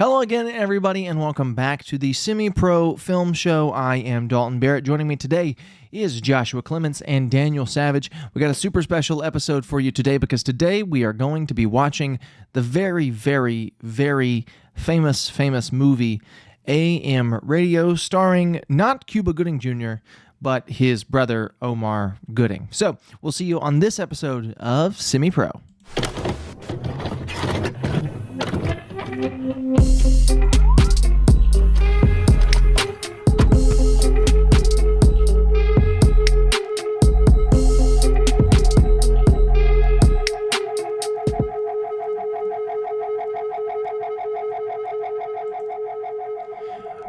Hello again, everybody, and welcome back to the Semi-Pro Film Show. I am Dalton Barrett. Joining me today is Joshua Clements and Daniel Savage. We got a super special episode for you today because today we are going to be watching the very, very, very famous movie AM Radio, starring not Cuba Gooding Jr., but his brother Omar Gooding. So we'll see you on this episode of Semi-Pro.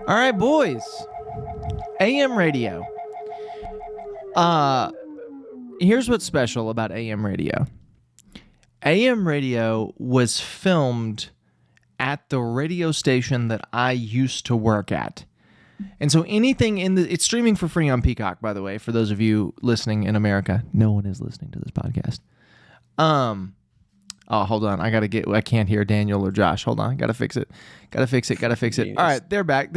All right, boys. AM radio. Here's what's special about AM radio. AM radio was filmed at the radio station that I used to work at. And so anything it's streaming for free on Peacock, by the way, for those of you listening in America. No one is listening to this podcast. Oh, hold on. I can't hear Daniel or Josh. Hold on. Gotta fix it. All right, they're back.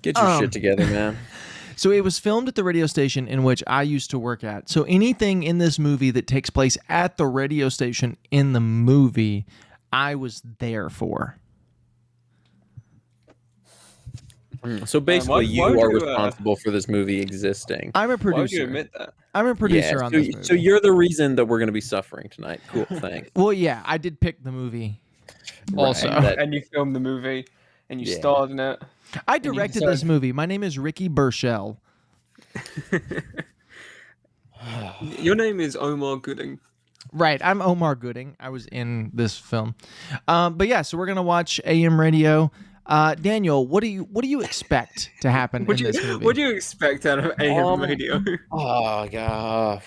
Get your shit together, man. So it was filmed at the radio station in which I used to work at. So anything in this movie that takes place at the radio station in the movie, I was there for. So basically, you are responsible for this movie existing. I'm a producer. Why would you admit that? I'm a producer on this movie. So you're the reason that we're going to be suffering tonight. Cool, thanks. Well, yeah, I did pick the movie also. And you filmed the movie, and you starred in it. I directed this movie. My name is Ricky Burchell. Your name is Omar Gooding. Right, I'm Omar Gooding. I was in this film. But yeah, so we're going to watch AM Radio. Daniel, what do you expect to happen in this movie? What do you expect out of AM Radio? Oh god.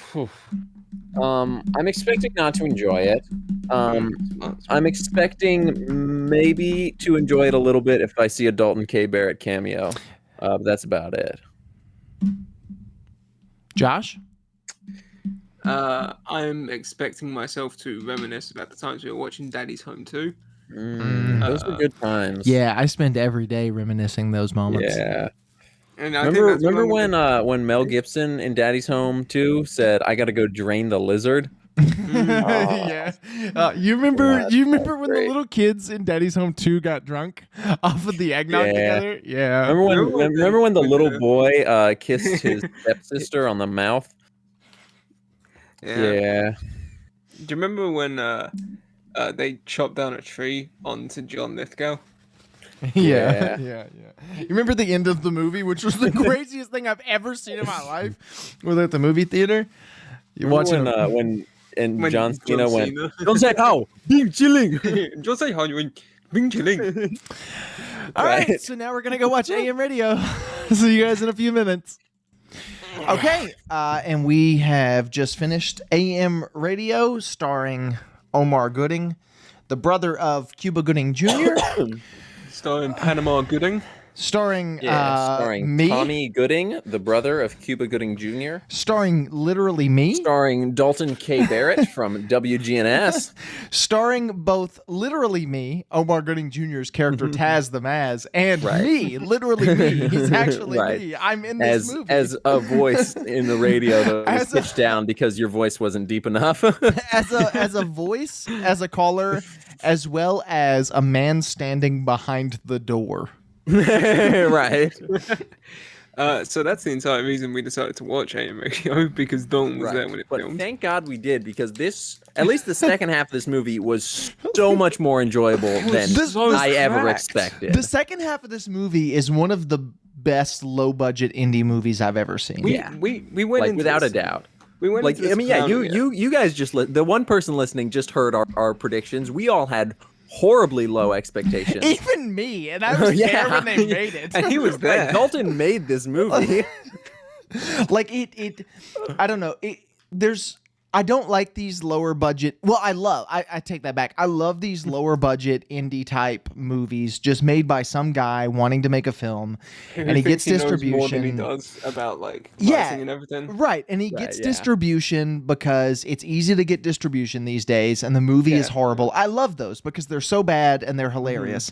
I'm expecting not to enjoy it. I'm expecting maybe to enjoy it a little bit if I see a Dalton K. Barrett cameo. But that's about it. Josh? I'm expecting myself to reminisce about the times we were watching Daddy's Home 2. Those were good times. Yeah, I spend every day reminiscing those moments. Yeah. And I remember when Mel Gibson in Daddy's Home 2 said, "I got to go drain the lizard"? Yeah. You remember when the little kids in Daddy's Home 2 got drunk off of the eggnog together? Yeah. Remember when the little boy kissed his stepsister on the mouth? Yeah. Do you remember when they chopped down a tree onto John Lithgow? Yeah. You remember the end of the movie, which was the craziest thing I've ever seen in my life? We're at the movie theater. You're watching when John Cena went, "Don't say how, being chilling." Don't say how, you being chilling. All right, so now we're gonna go watch AM Radio. See you guys in a few minutes. Okay, and we have just finished AM Radio, starring Omar Gooding, the brother of Cuba Gooding Jr. Starring Panama Gooding. Starring me, Tommy Gooding, the brother of Cuba Gooding Jr. Starring literally me. Starring Dalton K. Barrett from WGNS. Starring both literally me, Omar Gooding Jr.'s character Taz the Maz, and me, literally me. He's actually me. I'm in this movie. As a voice in the radio that was pitched down because your voice wasn't deep enough. as a voice, as a caller, as well as a man standing behind the door. Right. So that's the entire reason we decided to watch AM Radio, because Dalton was there when it filmed. Thank God we did, because at least the second half of this movie was so much more enjoyable than I ever expected. The second half of this movie is one of the best low-budget indie movies I've ever seen. We went into without a doubt. We went into this you guys just the one person listening just heard our predictions. We all had horribly low expectations. Even me, and I was there when they made it. And he was there. Like, Dalton made this movie. Like it I don't know. There's I don't like these lower budget. Well, I take that back. I love these lower budget indie type movies just made by some guy wanting to make a film, and he gets distribution. Knows more than he does about like pricing and everything. Right. And he gets distribution because it's easy to get distribution these days, and the movie is horrible. I love those because they're so bad and they're hilarious.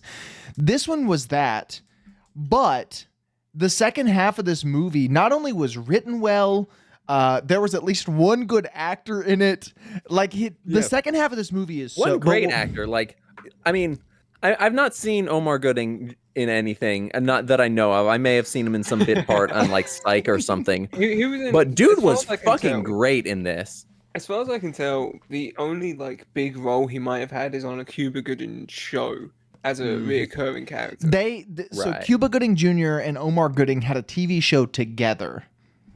This one was that, but the second half of this movie not only was written well, there was at least one good actor in it. Like the second half of this movie is one great actor. Like, I mean, I've not seen Omar Gooding in anything, and not that I know of. I may have seen him in some bit part on like Psych or something. He was in, but dude was fucking great in this. As far as I can tell, the only like big role he might have had is on a Cuba Gooding show as a reoccurring character. So Cuba Gooding Jr. and Omar Gooding had a TV show together.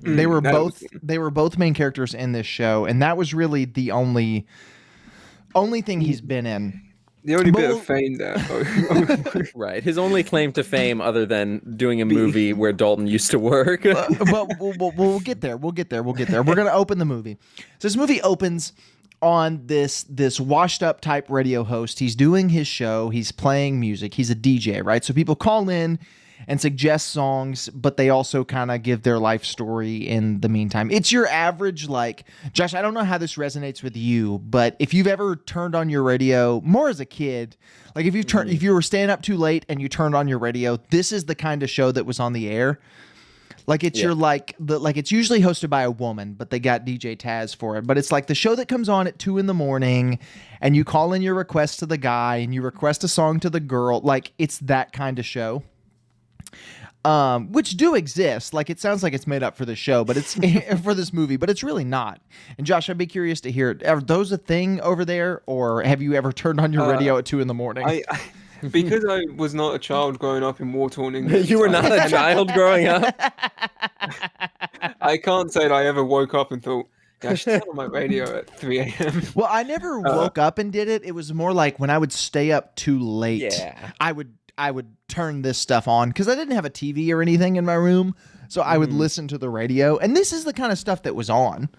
They were both main characters in this show, and that was really the only thing he's been in. The only bit of fame there. Right. His only claim to fame other than doing a movie where Dalton used to work. But we'll get there. We're going to open the movie. So this movie opens on this washed up type radio host. He's doing his show. He's playing music. He's a DJ, right? So people call in and suggest songs, but they also kind of give their life story in the meantime. It's your average, like, Josh, I don't know how this resonates with you, but if you've ever turned on your radio, more as a kid, like if you were staying up too late and you turned on your radio, this is the kind of show that was on the air. Like it's it's usually hosted by a woman, but they got DJ Taz for it. But it's like the show that comes on at 2 a.m. and you call in your request to the guy and you request a song to the girl. Like it's that kind of show. Which do exist. Like it sounds like it's made up for the show, but it's for this movie, but it's really not. And Josh, I'd be curious to hear, are those a thing over there, or have you ever turned on your radio at 2 a.m? Because I was not a child growing up in war-torn England. You were not a child growing up? I can't say that I ever woke up and thought, I should turn on my radio at 3 a.m. Well, I never woke up and did it. It was more like when I would stay up too late, I would turn this stuff on because I didn't have a TV or anything in my room. So I would listen to the radio. And this is the kind of stuff that was on.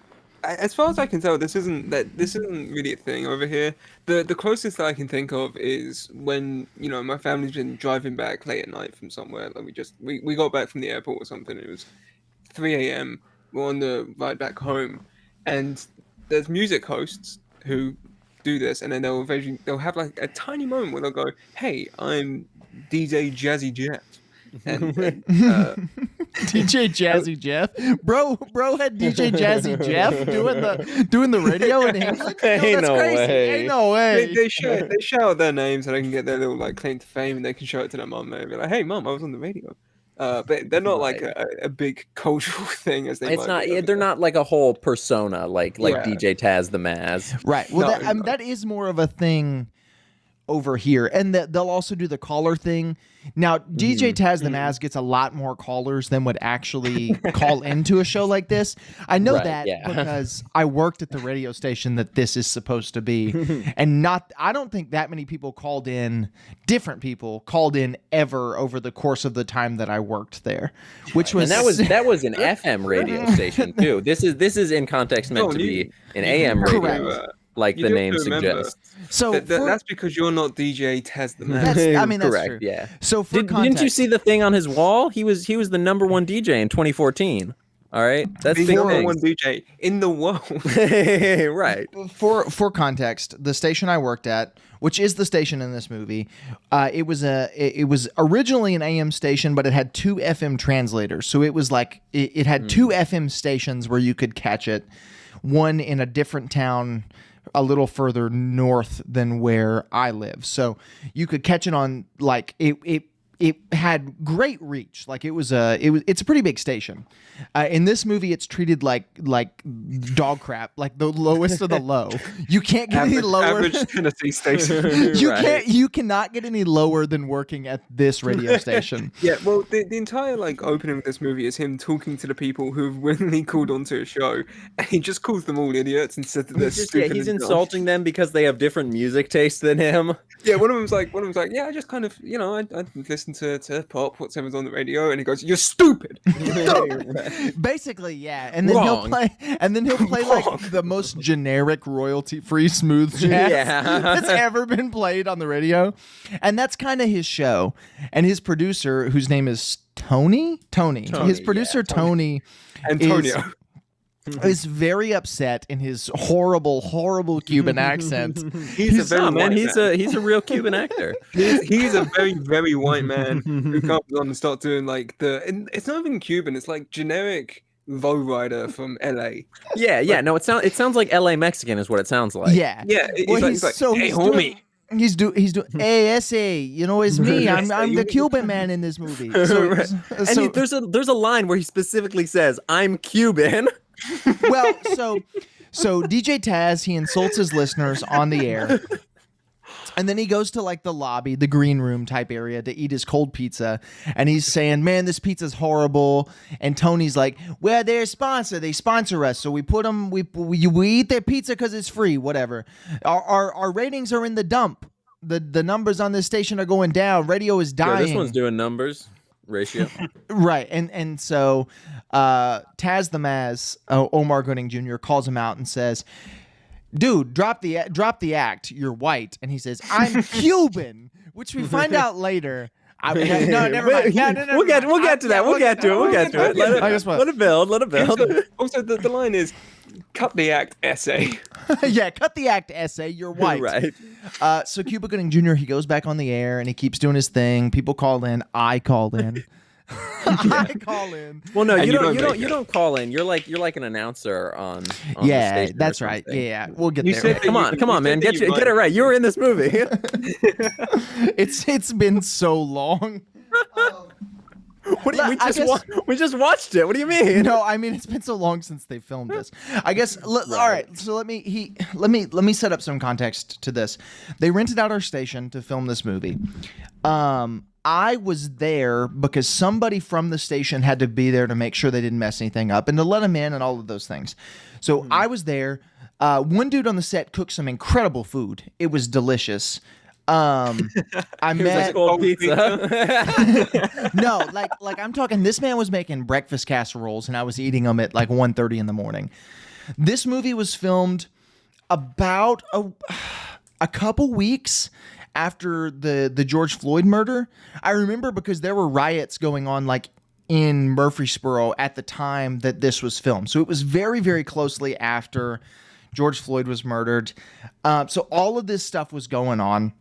As far as I can tell, this isn't really a thing over here. The closest that I can think of is when, my family's been driving back late at night from somewhere. Like we got back from the airport or something. It was 3 a.m. We're on the ride back home. And there's music hosts who do this, and then they'll have like a tiny moment where they'll go, "Hey, I'm DJ Jazzy Jeff," and DJ Jazzy Jeff, bro had DJ Jazzy Jeff doing the radio in England. Ain't no way. Ain't no way. They shout their names so they can get their little like claim to fame, and they can show it to their mum and be like, "Hey, mum, I was on the radio." But they're not like a big cultural thing as they. It's not. They're not like a whole persona like DJ Taz the Maz. Right. Well, that is more of a thing over here, and they'll also do the caller thing. Now, DJ Taz the Maz gets a lot more callers than would actually call into a show like this. I know that because I worked at the radio station that this is supposed to be, and I don't think that many people different people called in ever over the course of the time that I worked there, which was and that was an FM radio station too. This is in context meant to be an AM radio. Correct. Like the name suggests. So that's because you're not DJ Taz the Maz. That's correct. True. Yeah. So didn't you see the thing on his wall? He was the #1 DJ in 2014. All right, that's the #1 DJ in the world. Right. For context, the station I worked at, which is the station in this movie, it was originally an AM station, but it had 2 FM translators. So it was like it had 2 FM stations where you could catch it. One in a different town a little further north than where I live. So you could catch it on like it had great reach. Like it's a pretty big station. In this movie, it's treated like dog crap, like the lowest of the low. You can't get any lower. Average Tennessee station. You cannot get any lower than working at this radio station. Yeah, well, the entire like opening of this movie is him talking to the people who've willingly called onto a show, and he just calls them all idiots and says that they're stupid. He's insulting them because they have different music tastes than him. Yeah, one of them's like, yeah, I just kind of, I listen listen to pop, whatever's on the radio, and he goes, "You're stupid." Basically, yeah. And then he'll play like the most generic royalty-free smooth jazz that's ever been played on the radio. And that's kind of his show. And his producer, whose name is Tony. His producer, Tony Antonio. is very upset in his horrible Cuban accent. He's a real Cuban actor. He's a very, very white man who comes on and starts doing like it's not even Cuban, it's like generic lowrider from LA. Yeah. No, it sounds like LA Mexican is what it sounds like. Yeah. He's like, hey, homie. He's doing hey, SA, it's me. I'm the Cuban man in this movie. So, right. And there's a line where he specifically says, "I'm Cuban." Well, so DJ Taz, he insults his listeners on the air. And then he goes to like the lobby, the green room type area to eat his cold pizza. And he's saying, "Man, this pizza's horrible." And Tony's like, "Well, they're a sponsor. They sponsor us. So we put them, we eat their pizza because it's free, whatever. Our ratings are in the dump. The numbers on this station are going down. Radio is dying." Yeah, this one's doing numbers ratio. Right. And so Taz the Maz, Omar Gooding Jr. calls him out and says, "Dude, drop the act. You're white." And he says, "I'm Cuban," which we find out later. No, never mind. No, We'll get to that. We'll get to it. Let it build. Also, the line is, "Cut the act, essay." Yeah, cut the act, essay. You're white. Right. So Cuba Gooding Jr., he goes back on the air and he keeps doing his thing. People call in. I call in. I call in. Well, no, you don't call in. You're like an announcer on yeah, the station that's right. Yeah, we'll get You there. said Come on, man, get it right. You were in this movie. It's been so long. What do you, we just watched it. What do you mean? No, I mean it's been so long since they filmed this. I guess. All right. So let me set up some context to this. They rented out our station to film this movie. I was there because somebody from the station had to be there to make sure they didn't mess anything up and to let them in and all of those things. So I was there. One dude on the set cooked some incredible food. It was delicious. I met pizza. No, like I'm talking. This man was making breakfast casseroles, and I was eating them at like 1:30 in the morning. This movie was filmed about a couple weeks after the George Floyd murder. I remember because there were riots going on like in Murfreesboro at the time that this was filmed. So it was very, very closely after George Floyd was murdered. So all of this stuff was going on.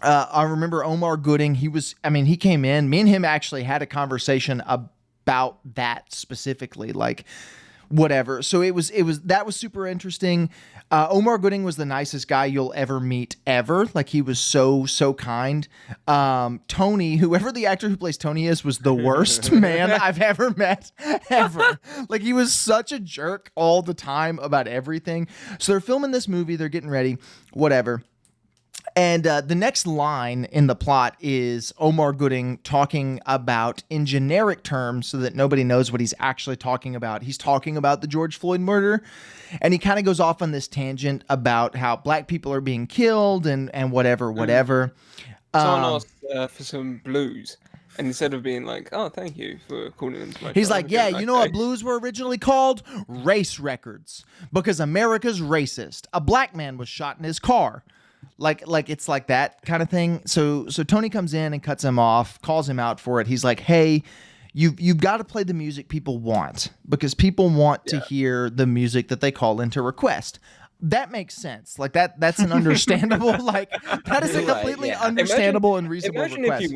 I remember Omar Gooding. He came in. Me and him actually had a conversation about that specifically, like whatever. So that was super interesting. Omar Gooding was the nicest guy you'll ever meet ever. Like he was so kind. Tony, whoever the actor who plays Tony is, was the worst man I've ever met ever. Like he was such a jerk all the time about everything. So they're filming this movie. They're getting ready, whatever. And the next line in the plot is Omar Gooding talking about, in generic terms so that nobody knows what he's actually talking about. He's talking about the George Floyd murder. And he kind of goes off on this tangent about how black people are being killed and whatever. Someone asked for some blues. And instead of being like, "Oh, thank you for calling into my he's show," like, "Yeah, you know what blues were originally called? Race records. Because America's racist. A black man was shot in his car." Like it's like that kind of thing. So Tony comes in and cuts him off, calls him out for it. He's like, "Hey, you've got to play the music people want because people want to hear the music that they call in to request." That makes sense. Like that's an understandable, like that is a completely understandable and reasonable request.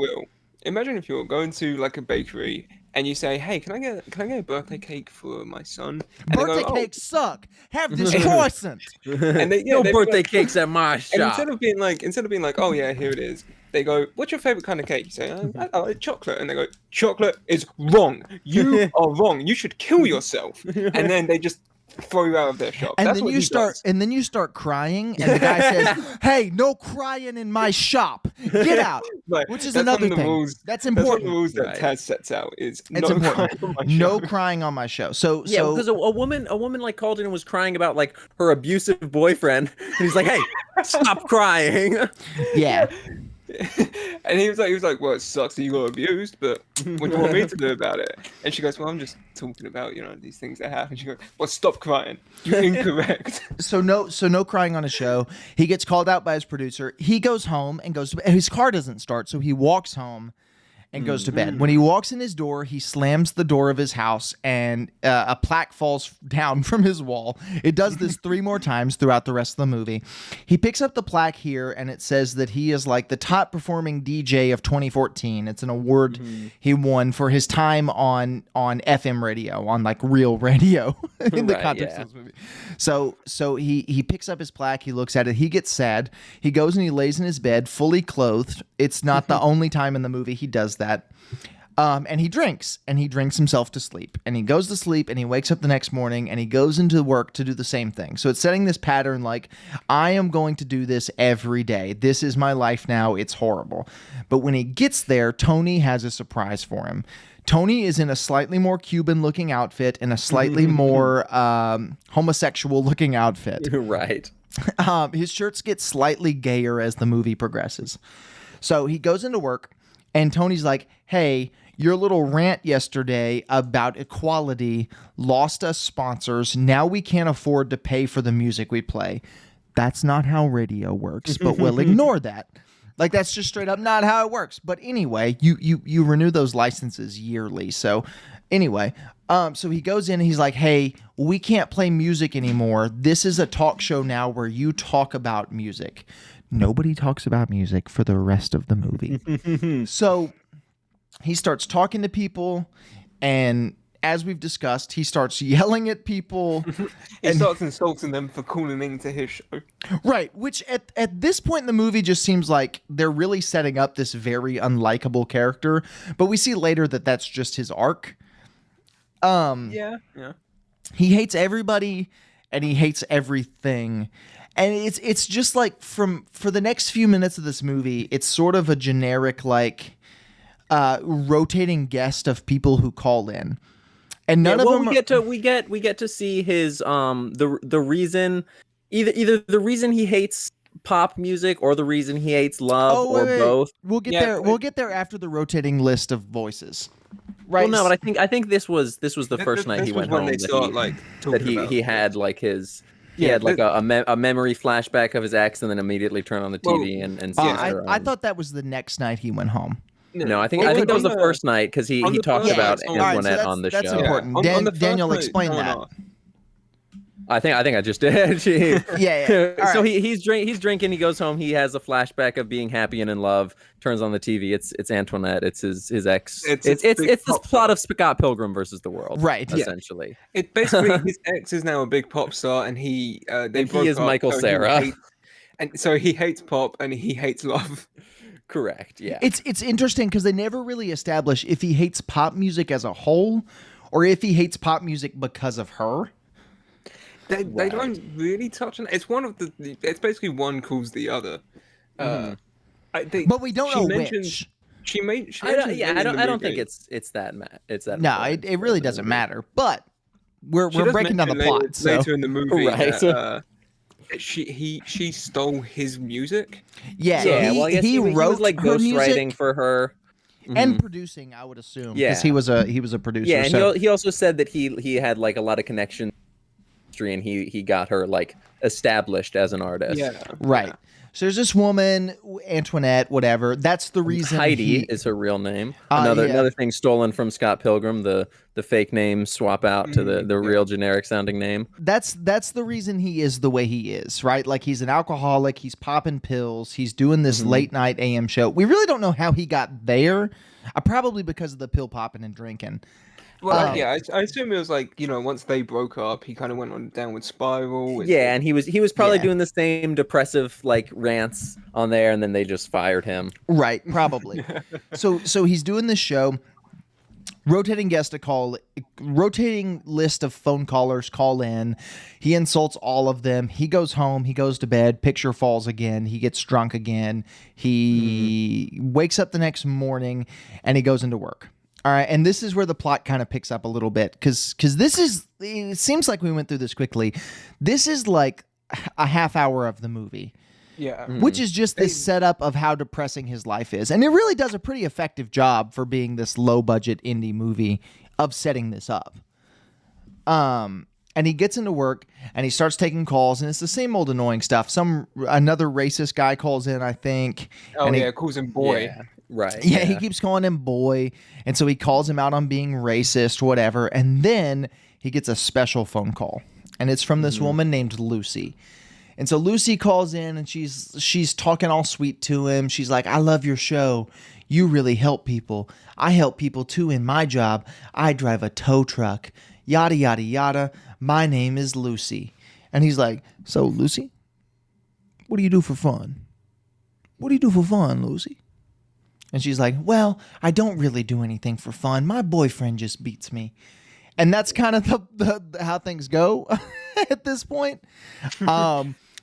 Imagine if you're going to like a bakery and you say, "Hey, can I get a birthday cake for my son?" And birthday cakes suck. Have this croissant. And no birthday cakes at my shop. And instead of being like, "Oh yeah, here it is," they go, "What's your favorite kind of cake?" You say, "I like chocolate," and they go, "Chocolate is wrong. You are wrong. You should kill yourself." And then they just throw you out of their shop. And then you start crying, and the guy says, "Hey, no crying in my shop. Get out." Right. Which is another thing. That's important. That's one of the rules that Taz sets out is no crying on my show. So because a woman like called in and was crying about like her abusive boyfriend, and he's like, "Hey, stop crying." Yeah. And he was like, well, it sucks that you got abused, but what do you want me to do about it? And she goes, well, I'm just talking about, these things that happen. She goes, well, stop crying. You're incorrect. So no crying on a show. He gets called out by his producer. He goes home and goes to bed. His car doesn't start, so he walks home and goes to bed. When he walks in his door, he slams the door of his house, and a plaque falls down from his wall. It does this 3 more times throughout the rest of the movie. He picks up the plaque here, and it says that he is like the top performing DJ of 2014. It's an award he won for his time on FM radio, on like real radio in the context of this movie. So he picks up his plaque, he looks at it, he gets sad, he goes and he lays in his bed fully clothed. It's not the only time in the movie he does that. And he drinks himself to sleep, and he goes to sleep, and he wakes up the next morning, and he goes into work to do the same thing. So it's setting this pattern like, I am going to do this every day. This is my life now. It's horrible. But when he gets there, Tony has a surprise for him. Tony is in a slightly more Cuban looking outfit and a slightly more homosexual looking outfit. Right. His shirts get slightly gayer as the movie progresses. So he goes into work, and Tony's like, hey, your little rant yesterday about equality lost us sponsors. Now we can't afford to pay for the music we play. That's not how radio works, but we'll ignore that. Like, that's just straight up not how it works. But anyway, you renew those licenses yearly. So anyway, so he goes in and he's like, hey, we can't play music anymore. This is a talk show now where you talk about music. Nobody talks about music for the rest of the movie. So he starts talking to people, and as we've discussed, he starts yelling at people. He starts insulting them for calling into his show. Right, which at this point in the movie just seems like they're really setting up this very unlikable character, but we see later that that's just his arc. Yeah. He hates everybody, and he hates everything. And it's just like for the next few minutes of this movie, it's sort of a generic like rotating guest of people who call in, and none of them. We get to see his the reason, either the reason he hates pop music or the reason he hates love, both. We'll get there. We'll get there after the rotating list of voices. Right. Well, no, but I think this was the first night he went home he had like his. He had like a memory flashback of his ex, and then immediately turned on the TV and see her. I thought that was the next night he went home. No, I think that was the first night because he talked about Antoinette on the show. That's important. Daniel, explain that. I think I just did. Yeah. So he's drinking. He goes home. He has a flashback of being happy and in love. Turns on the TV. It's Antoinette. It's his ex. It's this plot of Scott Pilgrim versus the world. Right. Essentially. It basically his ex is now a big pop star, and he is Michael Cera. And so he hates pop and he hates love. Correct. Yeah. It's interesting because they never really establish if he hates pop music as a whole, or if he hates pop music because of her. They don't really touch on it. It's one of the. It's basically one calls the other. But we don't know which. I don't think it's that. No, it really doesn't matter. But we're breaking down the plot. So. Later in the movie, right? She stole his music. Yeah. He wrote, he was like ghostwriting for her. And producing, I would assume, because he was a producer. Yeah, and he also said that he had like a lot of connections, and he got her like established as an artist. Yeah, right. So there's this woman, Antoinette, whatever. That's the reason. Heidi is her real name. Another thing stolen from Scott Pilgrim, the fake name swap out to the real generic sounding name. That's the reason he is the way he is, right? Like, he's an alcoholic, he's popping pills, he's doing this late night AM show. We really don't know how he got there. Probably because of the pill popping and drinking. Well, I assume it was like, once they broke up, he kind of went on a downward spiral. And he was probably doing the same depressive like rants on there, and then they just fired him. Right, probably. So he's doing this show. Rotating list of phone callers call in. He insults all of them. He goes home. He goes to bed. Picture falls again. He gets drunk again. He wakes up the next morning, and he goes into work. All right, and this is where the plot kind of picks up a little bit, because it seems like we went through this quickly. This is like a half hour of the movie. Yeah. which is just this setup of how depressing his life is. And it really does a pretty effective job for being this low budget indie movie of setting this up. And he gets into work and he starts taking calls, and it's the same old annoying stuff. Another racist guy calls in, I think. Oh, and yeah, calls him boy. Yeah, right. Yeah, he keeps calling him boy. And so he calls him out on being racist, whatever. And then he gets a special phone call. And it's from this woman named Lucy. And so Lucy calls in and she's talking all sweet to him. She's like, I love your show. You really help people. I help people too in my job. I drive a tow truck. Yada, yada, yada. My name is Lucy. And he's like, so Lucy, what do you do for fun? What do you do for fun, Lucy? And she's like, well, I don't really do anything for fun. My boyfriend just beats me. And that's kind of the how things go at this point.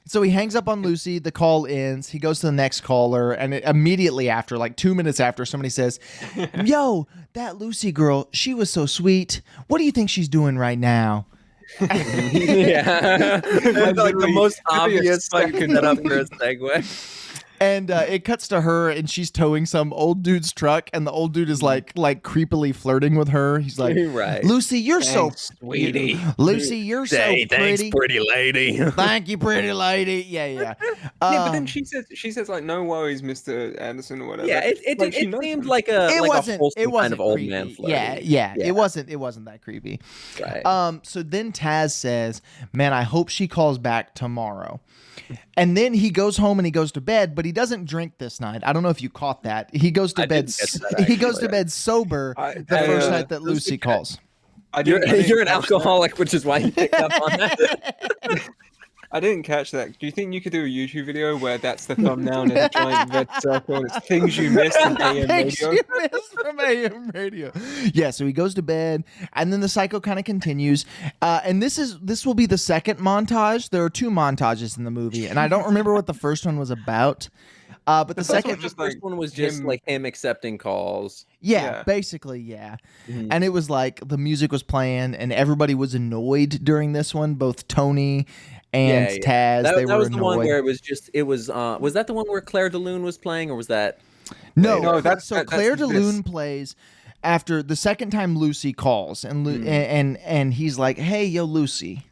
So he hangs up on Lucy. The call ends. He goes to the next caller. And immediately after, like 2 minutes after, somebody says, yo, that Lucy girl, she was so sweet. What do you think she's doing right now? Yeah. Like the most obvious setup for a segue. And it cuts to her, and she's towing some old dude's truck, and the old dude is like creepily flirting with her. He's like, right. Lucy, you're Thanks, so sweetie. Lucy, you're so pretty. Thanks, pretty lady. Thank you, pretty lady. Yeah. Yeah, but then she says like, no worries, Mr. Anderson or whatever. Yeah, it Like, she seemed knows like a wholesome it wasn't kind of old creepy. man flirt. Yeah. It wasn't that creepy. Right. So then Taz says, man, I hope she calls back tomorrow. And then he goes home and he goes to bed, but he doesn't drink this night. I don't know if you caught that. He goes to bed. He goes to bed sober the first night that Lucy calls. You're an alcoholic, which is why you picked up on that. I didn't catch that. Do you think you could do a YouTube video where that's the thumbnail and a giant red circle? It's things you missed from AM Things radio. you missed from AM radio. Yeah, so he goes to bed, and then the cycle kind of continues. And this will be the second montage. There are two montages in the movie, and I don't remember what the first one was about. But the second, the first one was just like him accepting calls. Yeah, basically, yeah. Mm-hmm. And it was like the music was playing, and everybody was annoyed during this one. Both Tony and Taz, that were was annoyed. The one where was that the one where Claire de Lune was playing, or was that? No, that's Claire de Lune plays after the second time Lucy calls, and he's like, "Hey, yo, Lucy,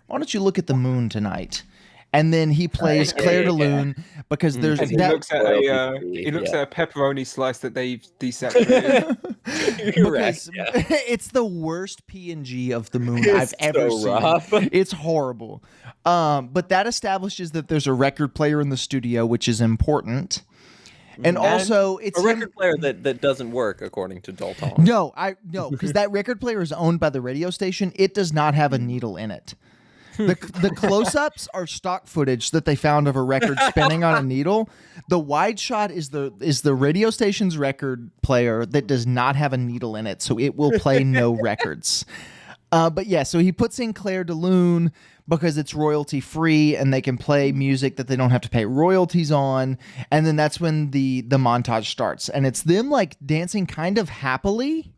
why don't you look at the moon tonight?" And then he plays Claire de Lune because there's and he looks at a pepperoni slice that they've desaturated. Because it's the worst PNG of the moon I've ever seen. It's horrible. But that establishes that there's a record player in the studio, which is important. And also, it's a record player that doesn't work according to Dalton. No, because that record player is owned by the radio station. It does not have a needle in it. The close-ups are stock footage that they found of a record spinning on a needle. The wide shot is the radio station's record player that does not have a needle in it, so it will play no records. But yeah, so he puts in Claire de Lune because it's royalty free and they can play music that they don't have to pay royalties on. And then that's when the montage starts, and it's them like dancing kind of happily.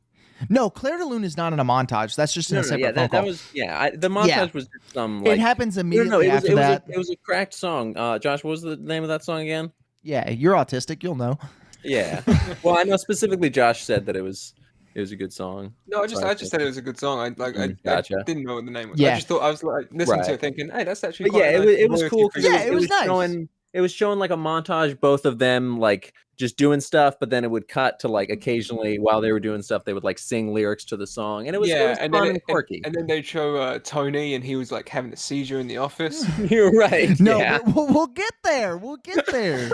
No, Claire de Lune is not in a montage. That's just in a separate phone call. The montage was just some. It happens immediately after that. It was a cracked song. Josh, what was the name of that song again? Yeah, you're autistic. You'll know. Yeah. Well, I know specifically Josh said that it was a good song. No, I just said it was a good song. I didn't know what the name was. Yeah. I just thought I was like listening to it, thinking, "Hey, that's actually." But it was cool. Yeah, it was nice. It was showing like a montage, both of them like just doing stuff, but then it would cut to like occasionally while they were doing stuff, they would like sing lyrics to the song, and it was fun and quirky. And then they'd show Tony, and he was like having a seizure in the office. You're right. No, yeah. we'll get there. We'll get there.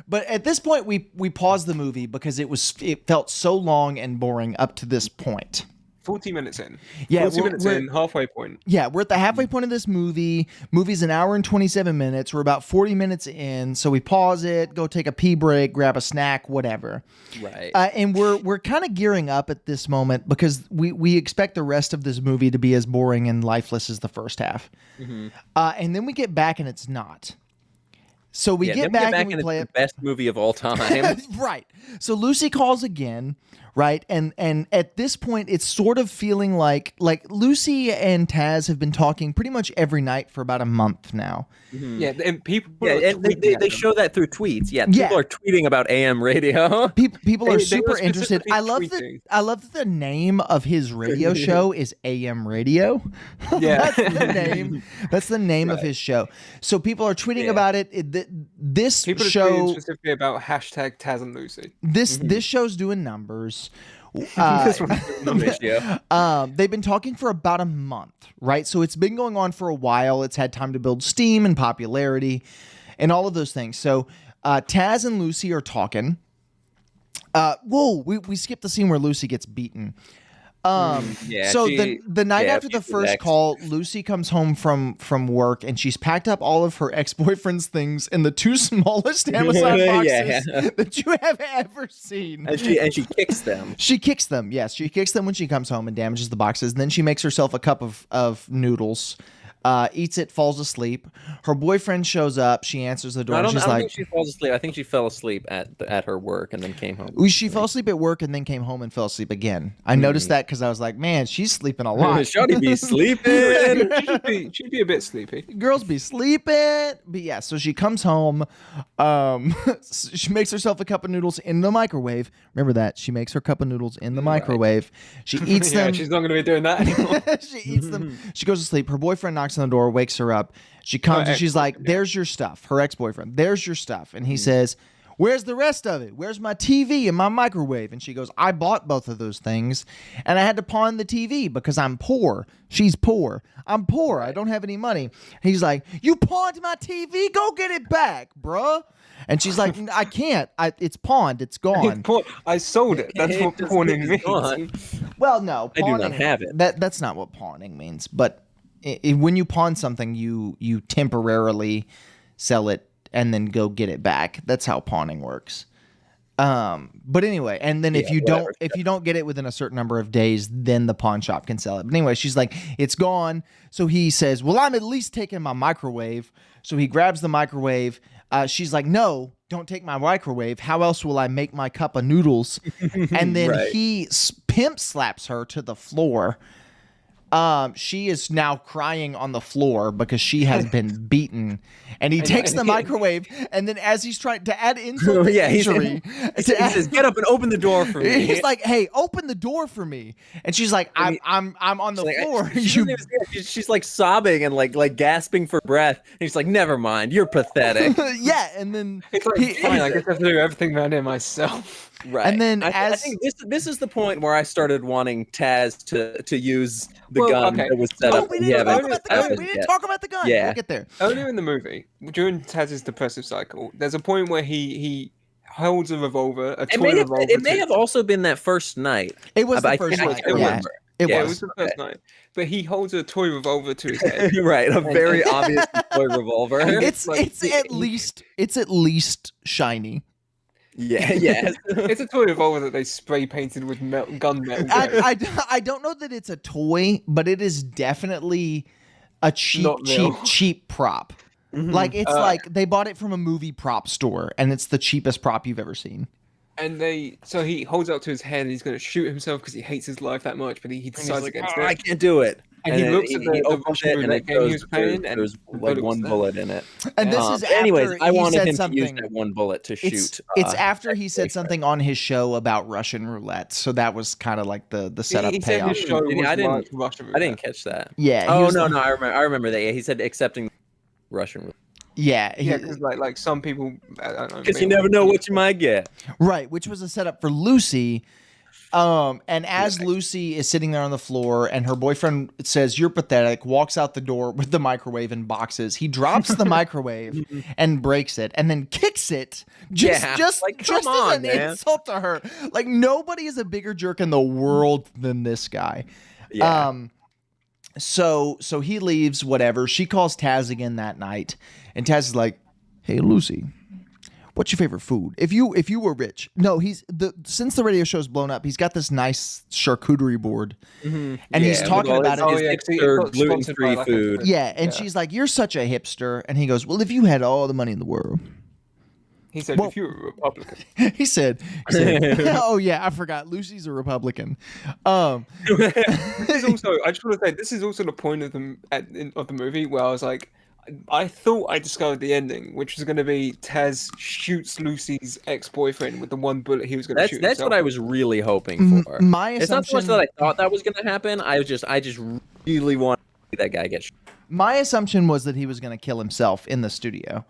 But at this point, we paused the movie because it felt so long and boring up to this point. 40 minutes in. Yeah, 40 minutes in, halfway point. Yeah, we're at the halfway point of this movie. Movie's an hour and 27 minutes. We're about 40 minutes in, so we pause it, go take a pee break, grab a snack, whatever. Right. And we're kind of gearing up at this moment because we expect the rest of this movie to be as boring and lifeless as the first half. Mm-hmm. And then we get back and it's not. So we get back and we play it. The best movie of all time. Right. So Lucy calls again. right? And at this point, it's sort of feeling like Lucy and Taz have been talking pretty much every night for about a month now. Mm-hmm. Yeah, and people. Yeah, and they show that through tweets. Yeah, people are tweeting about AM radio. People are super interested. I love that the name of his radio show is AM Radio. Yeah, That's the name of his show. So people are tweeting about it. This people show are tweeting specifically about hashtag Taz and Lucy. This show's doing numbers. They've been talking for about a month, right? So it's been going on for a while. It's had time to build steam and popularity and all of those things. So Taz and Lucy are talking. We skipped the scene where Lucy gets beaten. The night after the first call, Lucy comes home from work and she's packed up all of her ex-boyfriend's things in the 2 smallest Amazon boxes that you have ever seen. And she kicks them. She kicks them. Yes, she kicks them when she comes home and damages the boxes. And then she makes herself a cup of noodles. Eats it, falls asleep. Her boyfriend shows up. She answers the door. I don't think she falls asleep. I think she fell asleep at her work and then came home. She fell asleep at work and then came home and fell asleep again. I noticed that because I was like, man, she's sleeping a lot. Shawty be sleeping. She'd be a bit sleepy. Girls be sleeping. But yeah, so she comes home. She makes herself a cup of noodles in the microwave. Remember that. She makes her cup of noodles in the microwave. She eats them. She's not going to be doing that anymore. She eats them. She goes to sleep. Her boyfriend knocks on the door, wakes her up. She comes and she's like, there's your stuff. Her ex-boyfriend, there's your stuff. And he says, where's the rest of it? Where's my TV and my microwave? And she goes, I bought both of those things and I had to pawn the TV because I'm poor. She's poor. I'm poor. I don't have any money. He's like, you pawned my TV? Go get it back, bruh. And she's like, I can't. It's pawned. It's gone. I sold it. That's what pawning means. Well, no. Pawning, I do not have it. That's not what pawning means. But when you pawn something, you temporarily sell it and then go get it back. That's how pawning works. But anyway, and then if you don't get it within a certain number of days, then the pawn shop can sell it. But anyway, she's like, it's gone. So he says, well, I'm at least taking my microwave. So he grabs the microwave. She's like, no, don't take my microwave. How else will I make my cup of noodles? And then he pimp slaps her to the floor. She is now crying on the floor because she has been beaten, and he takes the microwave, and then as he's trying to add insult to injury, he says, "Get up and open the door for me." He's like, "Hey, open the door for me," and she's like, "I'm on the floor." She's like sobbing and like gasping for breath, and he's like, "Never mind, you're pathetic." Yeah, and then it's like, fine, I guess I have to do everything around here myself. Right. And then I think this is the point where I started wanting Taz to use the gun that was set up. We didn't talk about the gun. Yeah. We'll get there. Earlier in the movie, during Taz's depressive cycle, there's a point where he holds a revolver, toy revolver. It may have also been that first night. It was the first night. It was the first night. But he holds a toy revolver to his head. Right, a very obvious toy revolver. It's at least shiny. Yeah, yes. It's a toy revolver that they spray painted with gun metal. I don't know that it's a toy, but it is definitely a cheap prop. Mm-hmm. Like it's like they bought it from a movie prop store, and it's the cheapest prop you've ever seen. And so he holds it up to his head, and he's going to shoot himself because he hates his life that much, but he decides against it. I can't do it. And he looks at the Russian roulette game he was playing, and there's like one bullet in it. And this is after anyways, I wanted him something. to use that one bullet to shoot. It's after he said something on his show about Russian roulette, so that was kind of like the setup payoff. His show was Russian roulette. I didn't catch that. Yeah. No, I remember that. Yeah, he said accepting Russian roulette. Yeah, because like some people, I don't know. Because you never know what you might get. Right, which was a setup for Lucy. And as Lucy is sitting there on the floor and her boyfriend says, "You're pathetic," walks out the door with the microwave in boxes. He drops the microwave and breaks it and then kicks it just as an insult to her. Like nobody is a bigger jerk in the world than this guy. Yeah. So he leaves, whatever. She calls Taz again that night, and Taz is like, "Hey, Lucy, what's your favorite food? If you were rich." No, since the radio show's blown up, he's got this nice charcuterie board, and he's talking about it. Gluten-free food. Yeah, and she's like, "You're such a hipster," and he goes, "Well, if you had all the money in the world, He said, if you're a Republican. he said, oh yeah, I forgot. Lucy's a Republican. This is also, I just want to say, this is also the point of the movie where I was like, I thought I discovered the ending, which was going to be Taz shoots Lucy's ex-boyfriend with the one bullet he was going to shoot. That's what I was really hoping for. My It's not so much that I thought that was going to happen. I just really want to see that guy get shot. My assumption was that he was going to kill himself in the studio.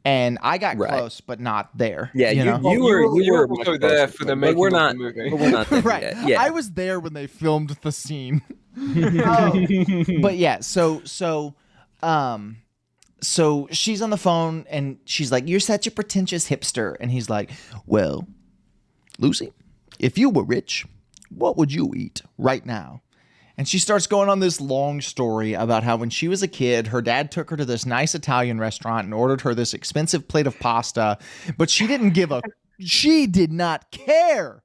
And I got close, but not there. Yeah, you know? you were also there for the making we're of not, the movie. We're not there right. yet. Yeah. I was there when they filmed the scene. But yeah, so she's on the phone and she's like, "You're such a pretentious hipster." And he's like, "Well, Lucy, if you were rich, what would you eat right now?" And she starts going on this long story about how when she was a kid, her dad took her to this nice Italian restaurant and ordered her this expensive plate of pasta, but she did not care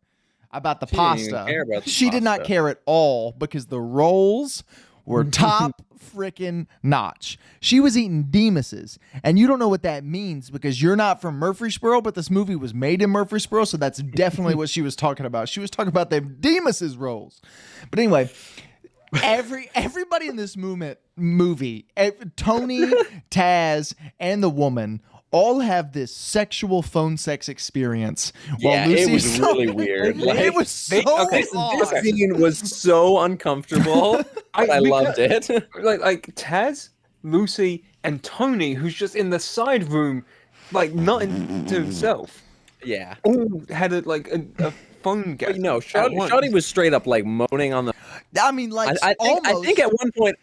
about the pasta. She did not care at all because the rolls were top freaking notch. She was eating Demas's, and you don't know what that means because you're not from Murfreesboro, but this movie was made in Murfreesboro, so that's definitely what she was talking about. She was talking about the Demas's rolls. But anyway, everybody in this movie, Tony, Taz, and the woman all have this sexual phone sex experience. Yeah, it was really weird. It was so odd. This scene was so uncomfortable. I loved it. Like Taz, Lucy, and Tony, who's just in the side room, like nothing to himself. Yeah, all had a phone gap. No, Shawty was straight up like moaning on the. I mean, like I think at one point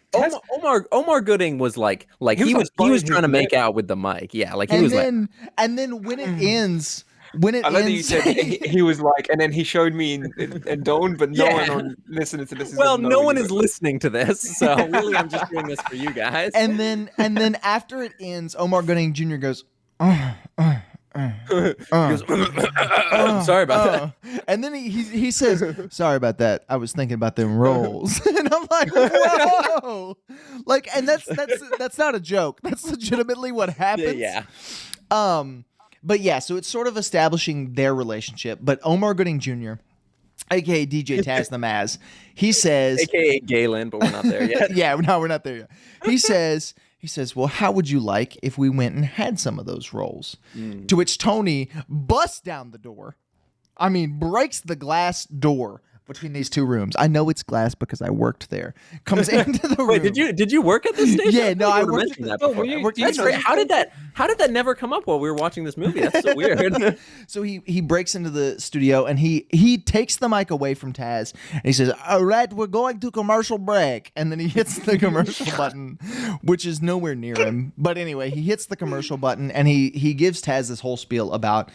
Omar Gooding was like he was trying to make out with the mic. Yeah, like he was and then when it ends. I love that you said he was like, and then he showed me in Dawn, but no one on listening to this is no one is listening to this, so really I'm just doing this for you guys. And then after it ends, Omar Gooding Jr. goes, Sorry about that. And then he says, "Sorry about that. I was thinking about them rolls." And I'm like, "Whoa!" Like, and that's not a joke. That's legitimately what happens. Yeah. But yeah, so it's sort of establishing their relationship. But Omar Gooding Jr., aka DJ Taz the Maz, he says, aka Galen, but we're not there yet. Yeah, no, we're not there yet. He says, "Well, how would you like if we went and had some of those rolls?" To which Tony busts down the door. I mean, breaks the glass door between these two rooms. I know it's glass because I worked there. Comes into the room. Wait, did you work at this station? Yeah, no, I worked mentioned that before. That's great. How did that never come up while we were watching this movie? That's so weird. So he breaks into the studio and he takes the mic away from Taz and he says, "All right, we're going to commercial break." And then he hits the commercial button, which is nowhere near him. But anyway, he hits the commercial button and he gives Taz this whole spiel about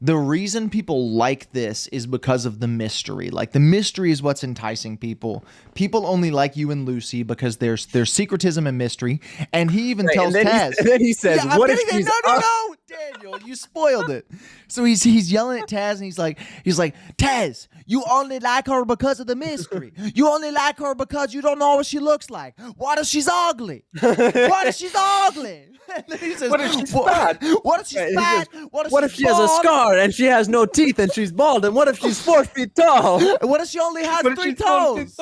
the reason people like this is because of the mystery. Like, the mystery is what's enticing people. People only like you and Lucy because there's secretism and mystery. And he even tells Taz. And then he says, "What if she's no, Daniel, you spoiled it." So he's yelling at Taz and he's like, "Taz, you only like her because of the mystery. You only like her because you don't know what she looks like. What if she's ugly? What if she's ugly?" And then he says, "What if she's fat? What if she's fat? What if she has a scar and she has no teeth and she's bald? And what if she's 4 feet tall? What if she only has 3 toes?"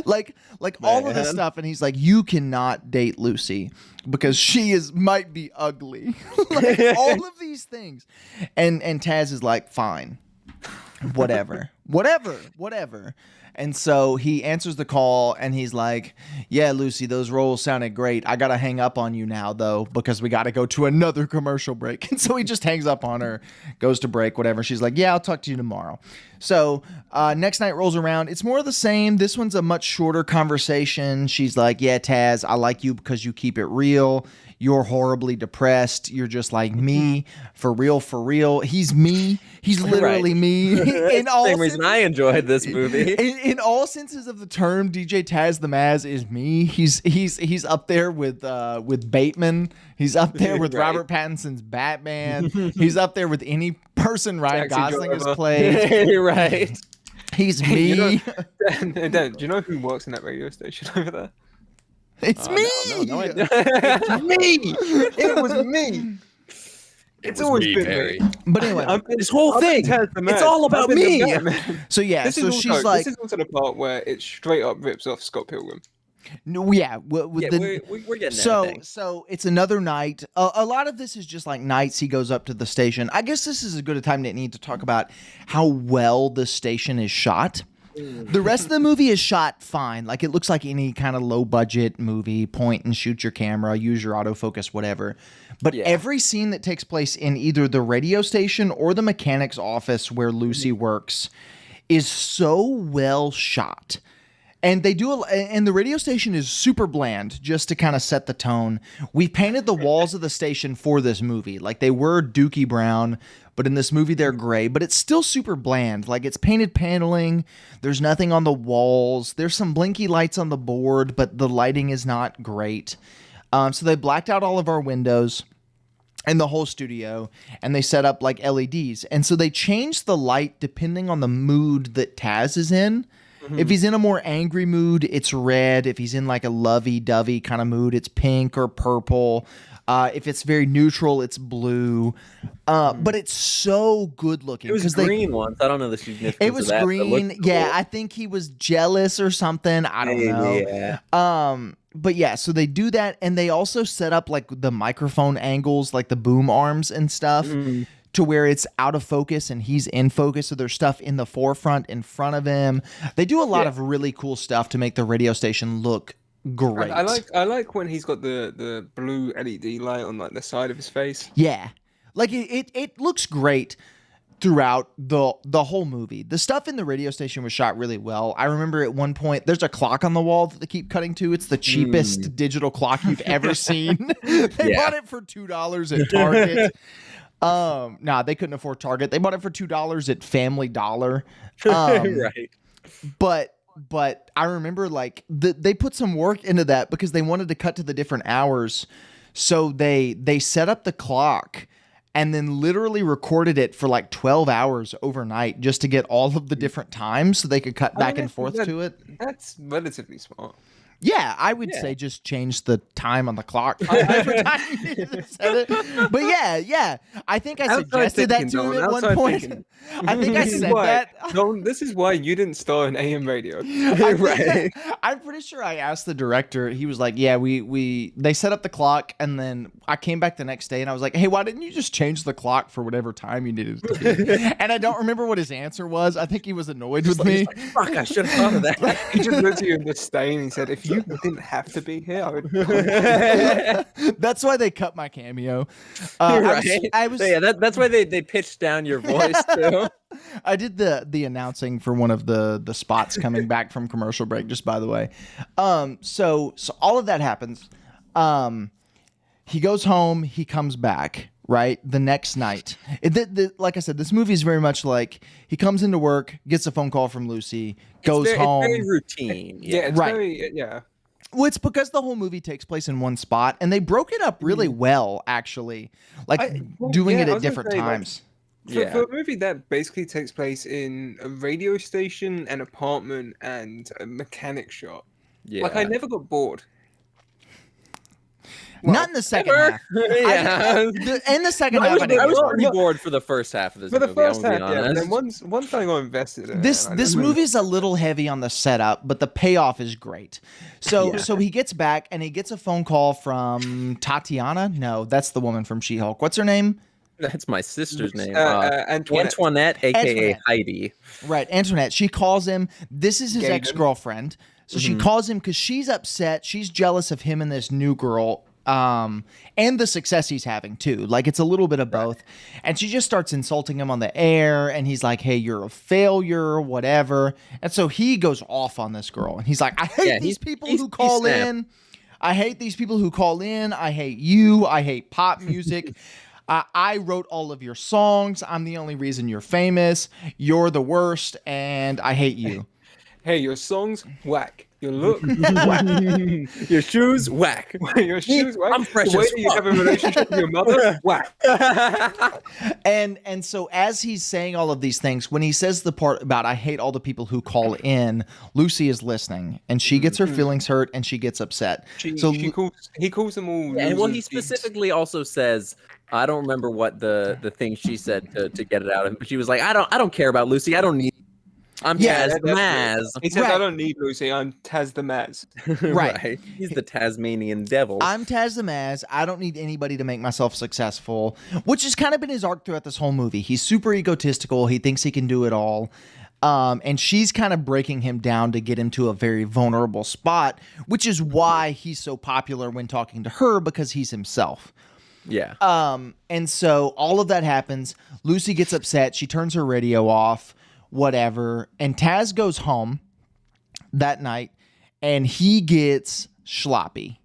like all of this stuff, and he's like, "You cannot date Lucy because she might be ugly." Like, all of these things, and Taz is like, "Fine, whatever." And so he answers the call and he's like, "Yeah, Lucy, those rolls sounded great. I got to hang up on you now, though, because we got to go to another commercial break." And so he just hangs up on her, goes to break, whatever. She's like, "Yeah, I'll talk to you tomorrow." So next night rolls around. It's more of the same. This one's a much shorter conversation. She's like, "Yeah, Taz, I like you because you keep it real. You're horribly depressed. You're just like me. For real, for real." He's me. He's literally me. Same reason I enjoyed this movie. In all senses of the term, DJ Taz the Maz is me. He's up there with Bateman. He's up there with Robert Pattinson's Batman. He's up there with any person Ryan Gosling has played. Right. He's me. Do you know who works in that radio station over there? It's me. No, It's me. It was me. It's always been Perry. me. But anyway, This whole thing, it's all about me. so yeah, This so is she's also, like, this is also the part where it straight up rips off Scott Pilgrim. no, yeah, with Yeah, the, we're getting so everything. so it's another night. A lot of this is just like nights he goes up to the station. I guess this is a good time to need to talk about how well the station is shot. The rest of the movie is shot fine. Like, it looks like any kind of low budget movie. Point and shoot your camera, use your autofocus, whatever. But Yeah. every scene that takes place in either the radio station or the mechanic's office where Lucy works is so well shot. And they do, and the radio station is super bland just to kind of set the tone. We painted the walls of the station for this movie. Like, they were dookie brown, but in this movie they're gray, but it's still super bland. Like, it's painted paneling. There's nothing on the walls. There's some blinky lights on the board, but the lighting is not great. So they blacked out all of our windows and the whole studio, and they set up like LEDs. And so they changed the light depending on the mood that Taz is in. If he's in a more angry mood, it's red. If he's in like a lovey-dovey kind of mood, it's pink or purple. If it's very neutral, it's blue. But it's so good looking. It was green once. I don't know the significance It of was that. green. Cool. Yeah, I think he was jealous or something. I don't know. Yeah. But yeah, so they do that, and they also set up like the microphone angles, like the boom arms and stuff, to where it's out of focus and he's in focus. So there's stuff in the forefront in front of him. They do a lot of really cool stuff to make the radio station look great. I like when he's got the blue LED light on like the side of his face. Yeah, like it looks great throughout the whole movie. The stuff in the radio station was shot really well. I remember at one point there's a clock on the wall that they keep cutting to. It's the cheapest digital clock you've ever seen. They bought it for $2 at Target. Nah, they couldn't afford Target. They bought it for $2 at Family Dollar. Right. But I remember like they put some work into that because they wanted to cut to the different hours. So they set up the clock and then literally recorded it for like 12 hours overnight just to get all of the different times so they could cut back and forth to it. That's relatively smart. Yeah, I would say just change the time on the clock every time you needed to set it. But yeah, I think I suggested that to him at one point. I think I said that. No, this is why you didn't star in AM radio. Right. I'm pretty sure I asked the director. He was like, "Yeah, they set up the clock, and then I came back the next day, and I was like, hey, why didn't you just change the clock for whatever time you needed it to be?" And I don't remember what his answer was. I think he was annoyed with me. Like, fuck, I should have thought of that. He just looked at you in disdain and said, "If you didn't have to be here, I would." That's why they cut my cameo. Right. I was that's why they pitched down your voice too. I did the announcing for one of the spots coming back from commercial break, just by the way. So all of that happens. He goes home, he comes back, right? The next night. Like I said, this movie is very much like he comes into work, gets a phone call from Lucy, goes home. It's very routine. Yeah, it's Right. very, yeah. Well, it's because the whole movie takes place in one spot, and they broke it up really well, actually. Like, doing it I at was gonna different say, like, times. For a movie that basically takes place in a radio station, an apartment, and a mechanic shop, Yeah. like I never got bored. Not in the second half. Yeah. In the second half, I was pretty bored for the first half of this For the movie. first I'm half, gonna be yeah. honest. Then once I got invested in This it, this movie's a little heavy on the setup, but the payoff is great. So he gets back and he gets a phone call from Tatiana. No, that's the woman from She-Hulk. What's her name? That's my sister's name. Antoinette, aka Antoinette. Heidi. Right, Antoinette. She calls him. This is his Gagan. ex-girlfriend. So she calls him because she's upset. She's jealous of him and this new girl. And the success he's having too. Like, it's a little bit of both. And she just starts insulting him on the air, and he's like, hey, you're a failure, whatever. And so he goes off on this girl, and he's like, I hate these people who call in. I hate these people who call in. I hate you. I hate pop music. I wrote all of your songs. I'm the only reason you're famous. You're the worst, and I hate you. Hey, your songs whack. Your look whack. Your shoes whack. Your shoes whack. I'm fresh The way as that you fuck. have a relationship with your mother whack. And so as he's saying all of these things, when he says the part about I hate all the people who call in, Lucy is listening and she gets her feelings hurt and she gets upset. He calls them all. And well, he losers. specifically also says, I don't remember what the thing she said to get it out of him, but she was like, I don't care about Lucy. I don't need. I'm Taz the Maz. He says, Right. I don't need Lucy. I'm Taz the Maz. Right. He's the Tasmanian devil. I'm Taz the Maz. I don't need anybody to make myself successful, which has kind of been his arc throughout this whole movie. He's super egotistical. He thinks he can do it all. And she's kind of breaking him down to get him to a very vulnerable spot, which is why he's so popular when talking to her, because he's himself. Yeah. And so all of that happens. Lucy gets upset. She turns her radio off, whatever. And Taz goes home that night and he gets sloppy.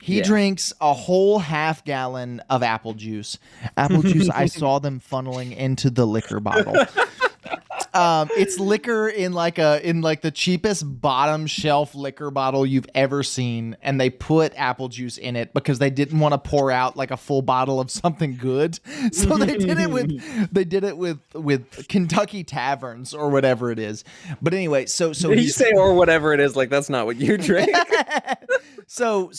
He drinks a whole half gallon of apple juice. Apple juice, I saw them funneling into the liquor bottle. It's liquor in like the cheapest bottom shelf liquor bottle you've ever seen, and they put apple juice in it because they didn't want to pour out like a full bottle of something good. So they did it with Kentucky Taverns or whatever it is. But anyway, so you say or whatever it is, like that's not what you drink. So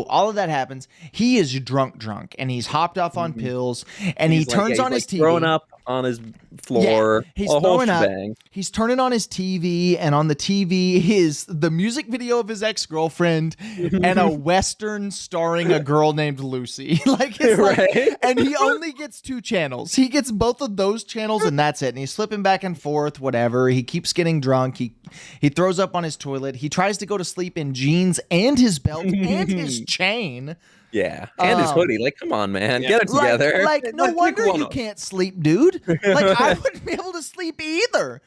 all of that happens. He is drunk, and he's hopped off on pills, and he turns on his TV. Throwing up on his floor. Yeah, he's a whole throwing up. shebang. He's turning on his TV, and on the TV is the music video of his ex-girlfriend and a Western starring a girl named Lucy. Right? And he only gets 2 channels. He gets both of those channels, and that's it. And he's flipping back and forth, whatever. He keeps getting drunk. He throws up on his toilet. He tries to go to sleep in jeans and his belt and his chain. Yeah, and his hoodie. Like, come on, man, get it together. Like no wonder you can't sleep, dude. Like I wouldn't be able to sleep either.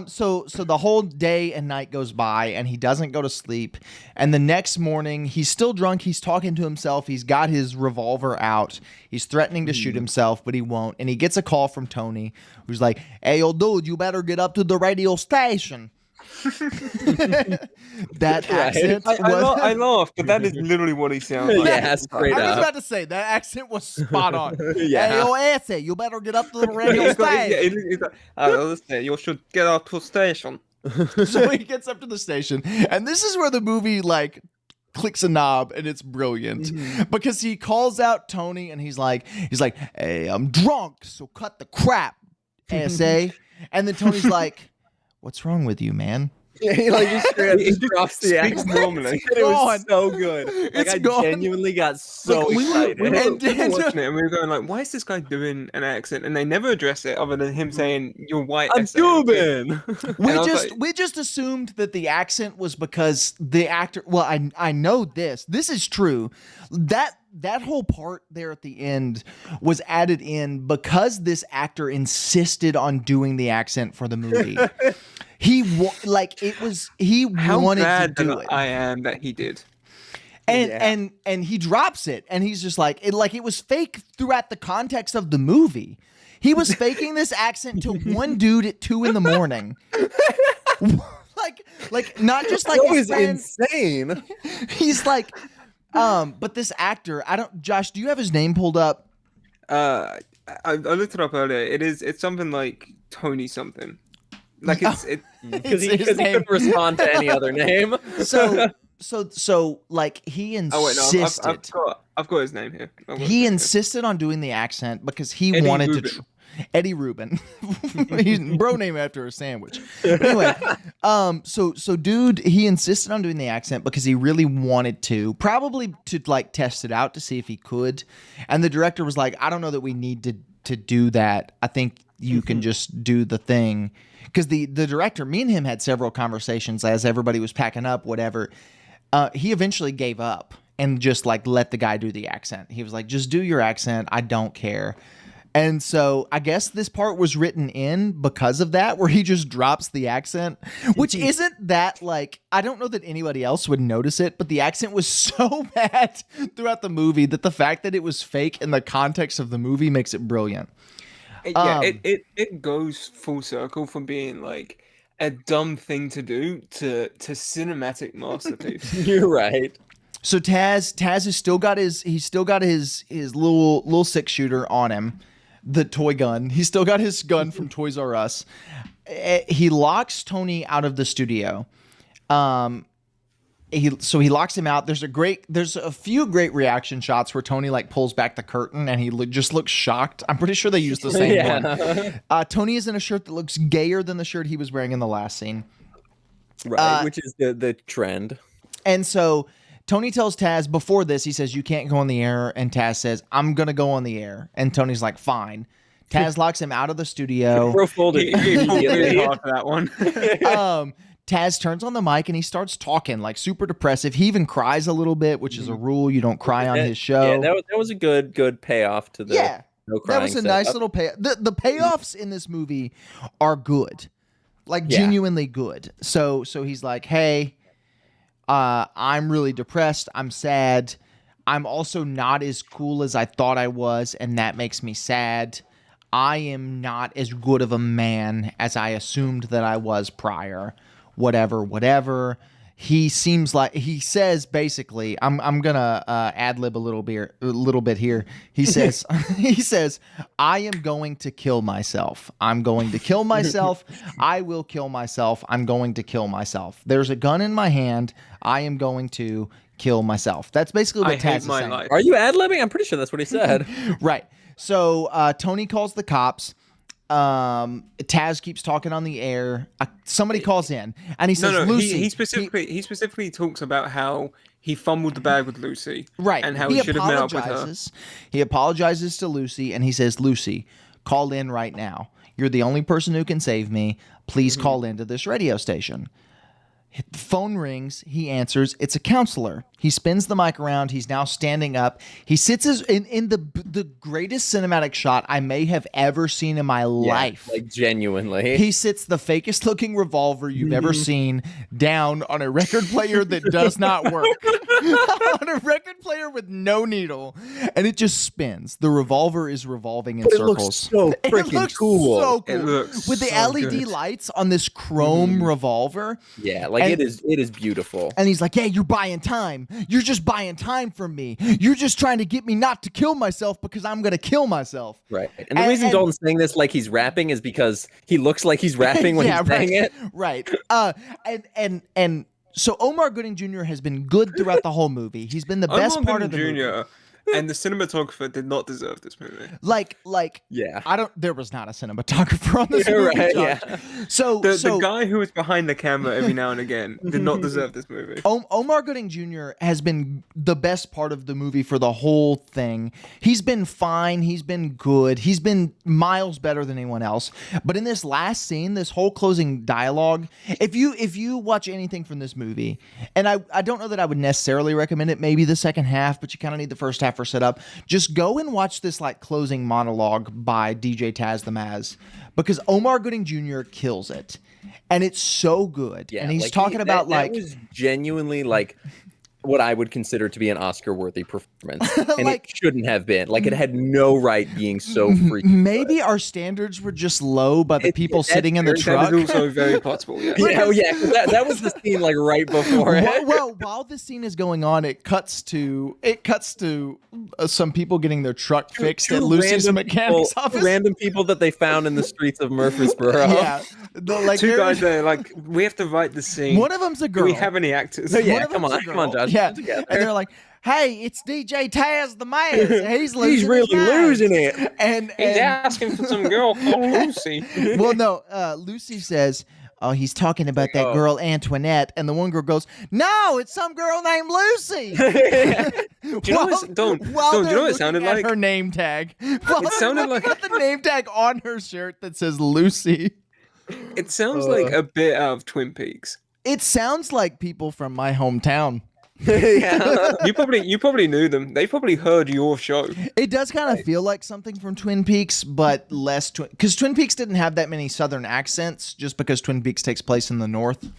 So the whole day and night goes by, and he doesn't go to sleep. And the next morning, he's still drunk. He's talking to himself. He's got his revolver out. He's threatening to shoot himself, but he won't. And he gets a call from Tony, who's like, "Hey, yo, dude, you better get up to the radio station." That accent I laugh, but that is literally what he sounds like. Yeah, straight I was up. about to say that accent was spot on. Yeah. Hey, yo, Ese, you better get up to the radio station. He's like, listen, you should get out to station. So he gets up to the station, and this is where the movie like clicks a knob, and it's brilliant because he calls out Tony, and he's like, "Hey, I'm drunk, so cut the crap, SA." And then Tony's like, "What's wrong with you, man?" Yeah, he like just straight up just drops the speaks accent. normally. It was so good. Like It's I gone. genuinely got so excited. We were watching it and we were going like, why is this guy doing an accent? And they never address it other than him saying, "You're white." I'm Cuban. We just assumed that the accent was because the actor. Well, I know this. This is true. That whole part there at the end was added in because this actor insisted on doing the accent for the movie. He wanted to do it. I am that he did. And he drops it, and he's just like it was fake throughout the context of the movie. He was faking this accent to one dude at 2 a.m. like not just like That his was friend. insane. He's like, but this actor, Josh, do you have his name pulled up? I looked it up earlier. It's something like Tony something. Like Because he couldn't respond to any other name. So like he insisted. I've got his name here. He insisted on doing the accent because he Eddie wanted Rubin. to. Eddie Rubin, he's bro name after a sandwich. But anyway, so dude, he insisted on doing the accent because he really wanted to, probably to like test it out to see if he could. And the director was like, "I don't know that we need to do that. I think you can just do the thing." Because the director, me and him had several conversations as everybody was packing up, whatever. He eventually gave up and just like let the guy do the accent. He was like, "Just do your accent. I don't care." And so I guess this part was written in because of that, where he just drops the accent, which isn't that like, I don't know that anybody else would notice it, but the accent was so bad throughout the movie that the fact that it was fake in the context of the movie makes it brilliant. Yeah, it goes full circle from being like a dumb thing to do to cinematic masterpiece. You're right. So Taz has still got his little 6-shooter on him, the toy gun. He's still got his gun from Toys R Us. He locks Tony out of the studio. He locks him out. There's a few great reaction shots where Tony like pulls back the curtain and he just looks shocked. I'm pretty sure they used the same one. Tony is in a shirt that looks gayer than the shirt he was wearing in the last scene. Right, which is the trend. And so Tony tells Taz before this, he says, you can't go on the air. And Taz says, I'm going to go on the air. And Tony's like, fine. Taz locks him out of the studio. Bro folded Really hard for that one. Taz turns on the mic and he starts talking like super depressive. He even cries a little bit, which is a rule. You don't cry on his show. Yeah, that was a good payoff to the no crying. That was a nice little payoff. The payoffs in this movie are good. Like genuinely good. So he's like, hey, I'm really depressed. I'm sad. I'm also not as cool as I thought I was, and that makes me sad. I am not as good of a man as I assumed that I was prior. Whatever. He says basically, I'm gonna ad lib a little bit here. He says, I am going to kill myself. I'm going to kill myself. I will kill myself. I'm going to kill myself. There's a gun in my hand. I am going to kill myself. That's basically what Taz is saying. Life. Are you ad libbing? I'm pretty sure that's what he said. Right. So Tony calls the cops. Taz keeps talking on the air. Somebody calls in and he says, Lucy. He specifically talks about how he fumbled the bag with Lucy. Right. And how he should have met up with her. He apologizes to Lucy and he says, Lucy, call in right now. You're the only person who can save me. Please call into this radio station. The phone rings. He answers. It's a counselor. He spins the mic around. He's now standing up. He sits in the greatest cinematic shot I may have ever seen in my life. Like genuinely. He sits the fakest looking revolver you've ever seen down on a record player that does not work. On a record player with no needle. And it just spins. The revolver is revolving in circles. Looks so freaking cool. So cool. It looks with the so LED good. lights on this chrome revolver. Yeah, like it is beautiful. And he's like, yeah, you're buying time. You're just buying time from me. You're just trying to get me not to kill myself because I'm going to kill myself. Right. And the reason Dalton's saying this like he's rapping is because he looks like he's rapping when he's saying it. Right. And so Omar Gooding Jr. has been good throughout the whole movie. He's been the best part of the movie. And the cinematographer did not deserve this movie. Like, yeah. There was not a cinematographer on this movie. Right, Josh. yeah. So the guy who was behind the camera every now and again did not deserve this movie. Omar Gooding Jr. has been the best part of the movie for the whole thing. He's been fine. He's been good. He's been miles better than anyone else. But in this last scene, this whole closing dialogue, if you watch anything from this movie, and I don't know that I would necessarily recommend it, maybe the second half, but you kind of need the first half for setup. Just go and watch this like closing monologue by DJ Taz the Maz, because Omar Gooding Jr. kills it, and it's so good. Yeah, and he's like talking about that was genuinely like what I would consider to be an Oscar-worthy performance, and like, it shouldn't have been. Like, it had no right being so freaking maybe good. Our standards were just low by the people sitting in the truck. That is also very possible. Yeah. That was the scene like right before it. Well, while this scene is going on, it cuts to some people getting their truck fixed at Lucy's mechanic's office. Random people that they found in the streets of Murfreesboro. Yeah, two guys there. Like, we have to write the scene. One of them's a girl. Do we have any actors? Yeah, come on, Josh. Yeah, and they're like, "Hey, it's DJ Taz the Maz. He's really losing it." And he's asking for some girl called Lucy. Well, no, Lucy says, "Oh, he's talking about that girl Antoinette," and the one girl goes, "No, it's some girl named Lucy." Do you know what it sounded like? Her name tag. It sounded like the name tag on her shirt that says Lucy. It sounds like a bit out of Twin Peaks. It sounds like people from my hometown. Yeah. You probably knew them. They probably heard your show. It does kind of feel like something from Twin Peaks, but less because Twin Peaks didn't have that many Southern accents, just because Twin Peaks takes place in the North.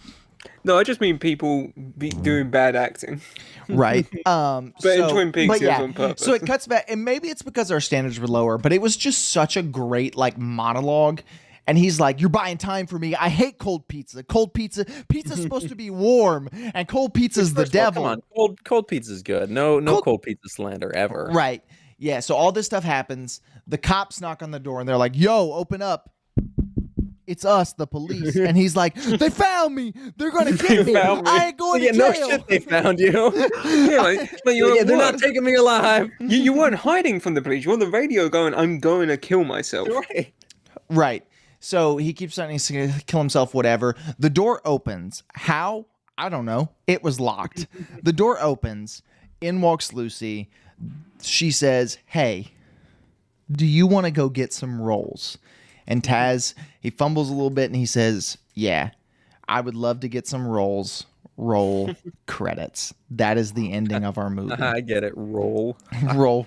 No, I just mean people doing bad acting. Right. But in Twin Peaks, it was on purpose. So it cuts back, and maybe it's because our standards were lower, but it was just such a great like monologue. And he's like, "You're buying time for me. I hate cold pizza. Pizza's supposed to be warm, and cold pizza's the devil." Come on, cold pizza's good. No cold pizza slander ever. Right. Yeah, so all this stuff happens. The cops knock on the door and they're like, "Yo, open up. It's us, the police." And he's like, "They found me. They're going to get me. I ain't going to jail." No shit, they found you. They're not taking me alive. You weren't hiding from the police. You're on the radio going, "I'm going to kill myself." Right. So he keeps saying he's going to kill himself, whatever. The door opens. How? I don't know. It was locked. The door opens. In walks Lucy. She says, "Hey, do you want to go get some rolls?" And Taz, he fumbles a little bit and he says, "Yeah, I would love to get some rolls." Roll credits. That is the ending of our movie. I get it. Roll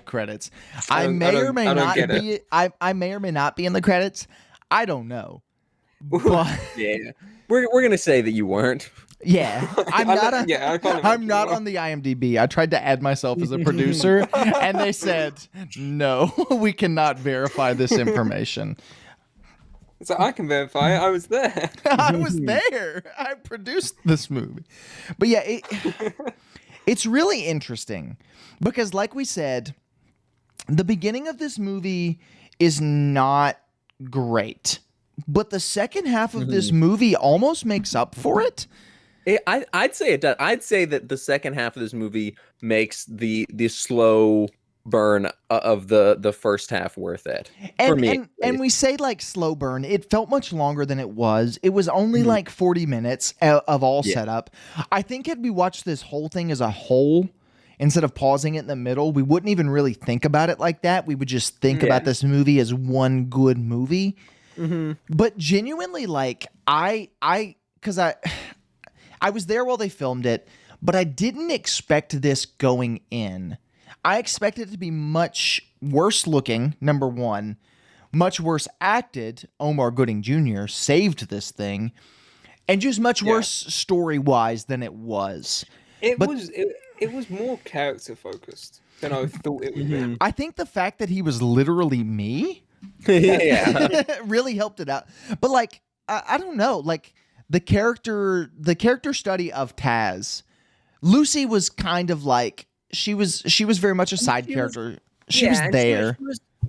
credits. I may or may not be in the credits. I don't know. But yeah, we're gonna say that you weren't. Yeah, I'm not on the IMDb. I tried to add myself as a producer, and they said no, we cannot verify this information. So I can verify it. I was there. I was there. I produced this movie. But yeah, it's really interesting because, like we said, the beginning of this movie is not great, but the second half of this movie almost makes up for it. I'd say it does. I'd say that the second half of this movie makes the slow burn of the first half worth it for me. And we say like slow burn. It felt much longer than it was. It was only like 40 minutes of all setup. I think had we watched this whole thing as a whole, instead of pausing it in the middle, we wouldn't even really think about it like that. We would just think about this movie as one good movie. But genuinely, like I was there while they filmed it, but I didn't expect this going in. I expected it to be much worse looking, number one, much worse acted. Omar Gooding Jr. saved this thing, and just much worse story-wise than it was. It was more character focused than I thought it would be. I think the fact that he was literally me really helped it out. But like, I don't know, like the character study of Taz, Lucy was kind of like, she was very much a side character. She was there.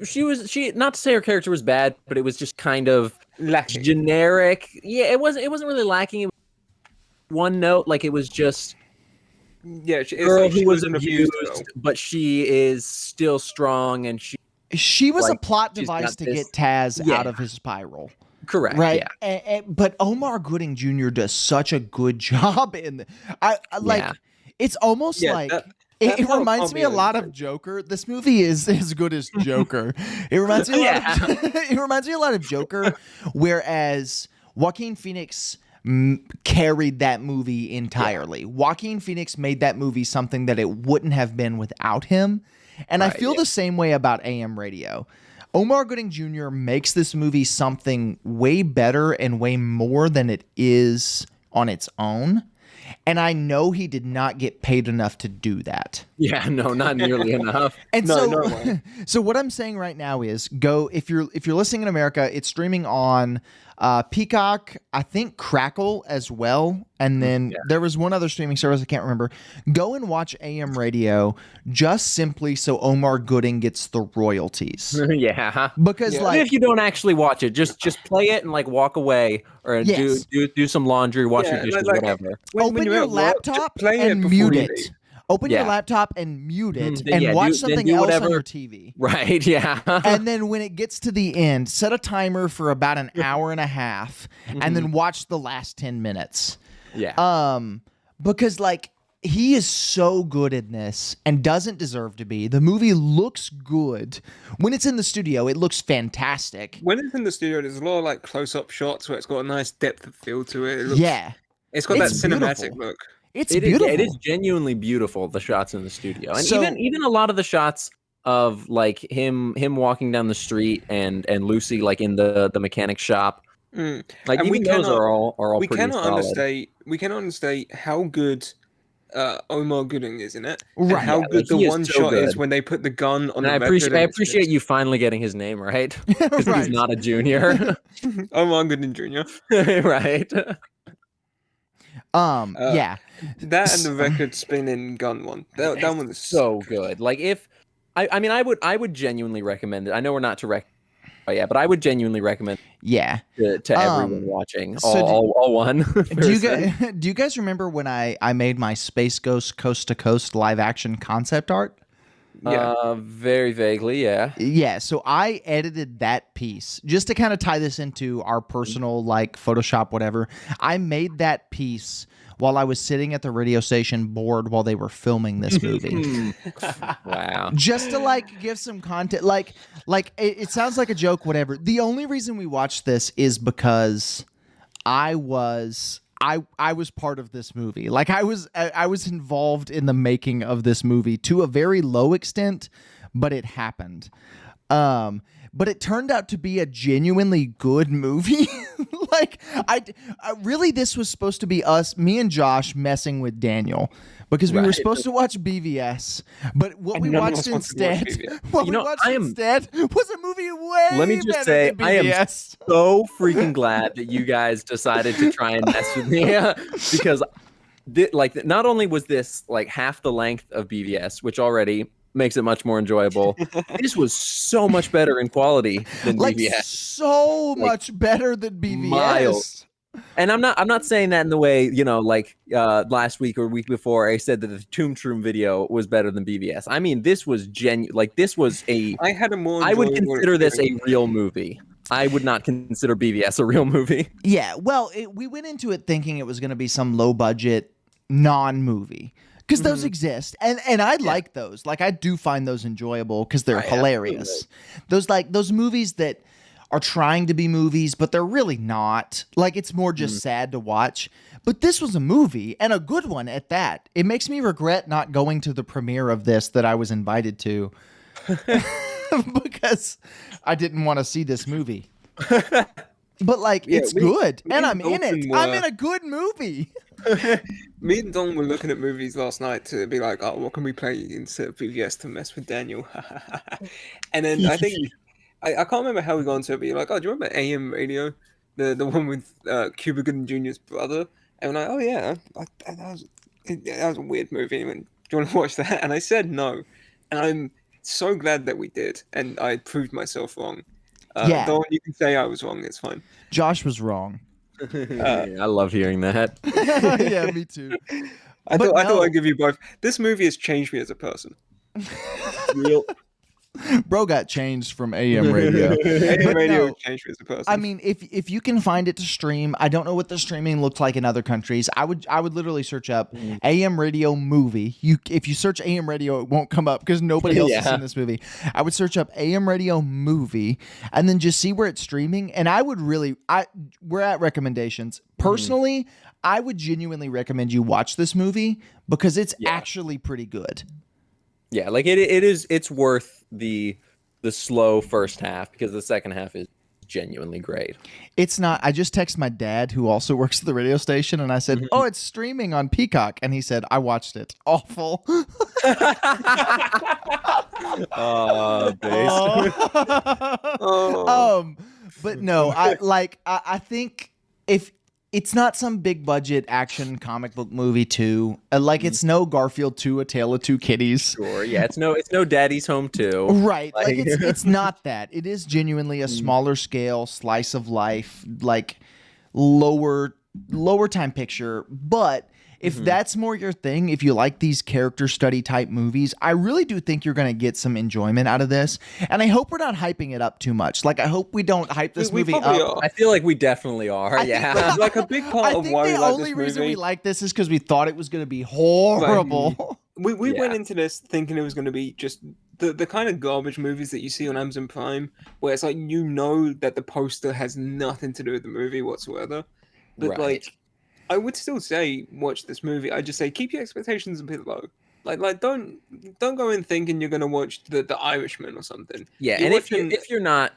She not to say her character was bad, but it was just kind of lacking. Generic. Yeah, it wasn't really lacking. One note, like it was just girl who was abused, but she is still strong, and she was like, a plot device to get Taz out of his spiral. Correct. Right. Yeah. But Omar Gooding Jr. does such a good job in it's almost like it reminds me a lot of Joker. This movie is as good as Joker. It reminds me it reminds me a lot of Joker, whereas Joaquin Phoenix carried that movie entirely. Joaquin Phoenix made that movie something that it wouldn't have been without him. And I feel the same way about AM Radio. Omar Gooding Jr. makes this movie something way better and way more than it is on its own. And I know he did not get paid enough to do that. Yeah, no, not nearly enough. And so what I'm saying right now is go, if you're listening in America, it's streaming on Peacock, I think Crackle as well. And then there was one other streaming service, I can't remember. Go and watch AM Radio just simply so Omar Gooding gets the royalties. Because like, if you don't actually watch it, just play it and like walk away or do some laundry, wash your dishes, whatever. Open your laptop and mute it. Open your laptop and mute it and watch something else on your TV. Right, yeah. And then when it gets to the end, set a timer for about an hour and a half and then watch the last 10 minutes. Yeah. Because like he is so good in this and doesn't deserve to be. The movie looks good. When it's in the studio, it looks fantastic. When it's in the studio, there's a lot of like close-up shots where it's got a nice depth of field to it. It's got that cinematic look. It's beautiful. It is genuinely beautiful, the shots in the studio. And even a lot of the shots of like him walking down the street and Lucy like in the mechanic shop. Like and even those are all we pretty cannot solid. understate how good Omar Gooding is in it, Right. and how Yeah, good the he is one so shot is good. when they put the gun on And the I record. appreciate you finally getting his name right, because Right. he's not a junior. Omar Gooding Jr. Right. Yeah. That and the record spinning gun one. That one is so good. Like if I mean I would genuinely recommend it. I know we're not to but I would genuinely recommend Yeah. to everyone watching so all one. Do you guys remember when I made my Space Ghost Coast to Coast live action concept art? Yeah. Very vaguely, yeah. Yeah, so I edited that piece just to kind of tie this into our personal like Photoshop whatever. I made that piece while I was sitting at the radio station bored while they were filming this movie. Wow. Just to like give some content, like it sounds like a joke, whatever. The only reason we watched this is because I was part of this movie. Like I was involved in the making of this movie to a very low extent, but it happened. But it turned out to be a genuinely good movie. Like I really, this was supposed to be me and Josh messing with Daniel because we were supposed to watch BVS, but what we watched instead, instead was a movie way Let me just better say, than I am BVS. so freaking glad that you guys decided to try and mess with me because like not only was this like half the length of BVS, which already makes it much more enjoyable. This was so much better in quality than BVS. So much better than BVS. Miles. And I'm not saying that in the way, like last week or week before I said that the Tomb Shroom video was better than BVS. I mean, this was this was I would consider this a real movie. I would not consider BVS a real movie. Yeah, well, we went into it thinking it was going to be some low budget non-movie. Because those exist, and I like those. Like I do find those enjoyable because they're hilarious. Absolutely. Those movies that are trying to be movies, but they're really not. Like it's more just sad to watch. But this was a movie, and a good one at that. It makes me regret not going to the premiere of this that I was invited to because I didn't want to see this movie. But like, it's good, and I'm in it. I'm in a good movie. Me and Don were looking at movies last night to be like, oh, what can we play instead of BVS to mess with Daniel? And then I think I can't remember how we got into it, but you're like, oh, do you remember AM Radio, the one with Cuba Gooding Jr.'s brother? And I'm like, oh yeah, that was a weird movie. And do you want to watch that? And I said no, and I'm so glad that we did, and I proved myself wrong. Don, you can say I was wrong. It's fine. Josh was wrong. I love hearing that. Yeah, me too. I thought I'd give you both. This movie has changed me as a person. Real. Bro got changed from AM radio. AM radio changed me as a person. I mean, if you can find it to stream, I don't know what the streaming looks like in other countries. I would literally search up AM radio movie. If you search AM radio, it won't come up because nobody else is in this movie. I would search up AM radio movie and then just see where it's streaming. And I would we're at recommendations. Personally, I would genuinely recommend you watch this movie because it's actually pretty good. Yeah, like it's worth the slow first half because the second half is genuinely great. It's not. I just texted my dad who also works at the radio station and I said, "Oh, it's streaming on Peacock." And he said, "I watched it. Awful." But no, I think if it's not some big budget action comic book movie too. It's no Garfield 2, A Tale of Two Kitties. Sure, yeah, it's no Daddy's Home 2. Right. Like it's not that. It is genuinely a smaller scale slice of life, like lower time picture, but if that's more your thing, if you like these character study type movies, I really do think you're going to get some enjoyment out of this. And I hope we're not hyping it up too much. Like, I hope we don't hype this movie up. I feel like we definitely are. Like a big part of why we like this movie. The only reason we like this is because we thought it was going to be horrible. We went into this thinking it was going to be just the kind of garbage movies that you see on Amazon Prime, where it's like, that the poster has nothing to do with the movie whatsoever. But like, I would still say watch this movie. I just say keep your expectations a bit low. Like don't go in thinking you're gonna watch the Irishman or something. Yeah, You're and watching- if you're not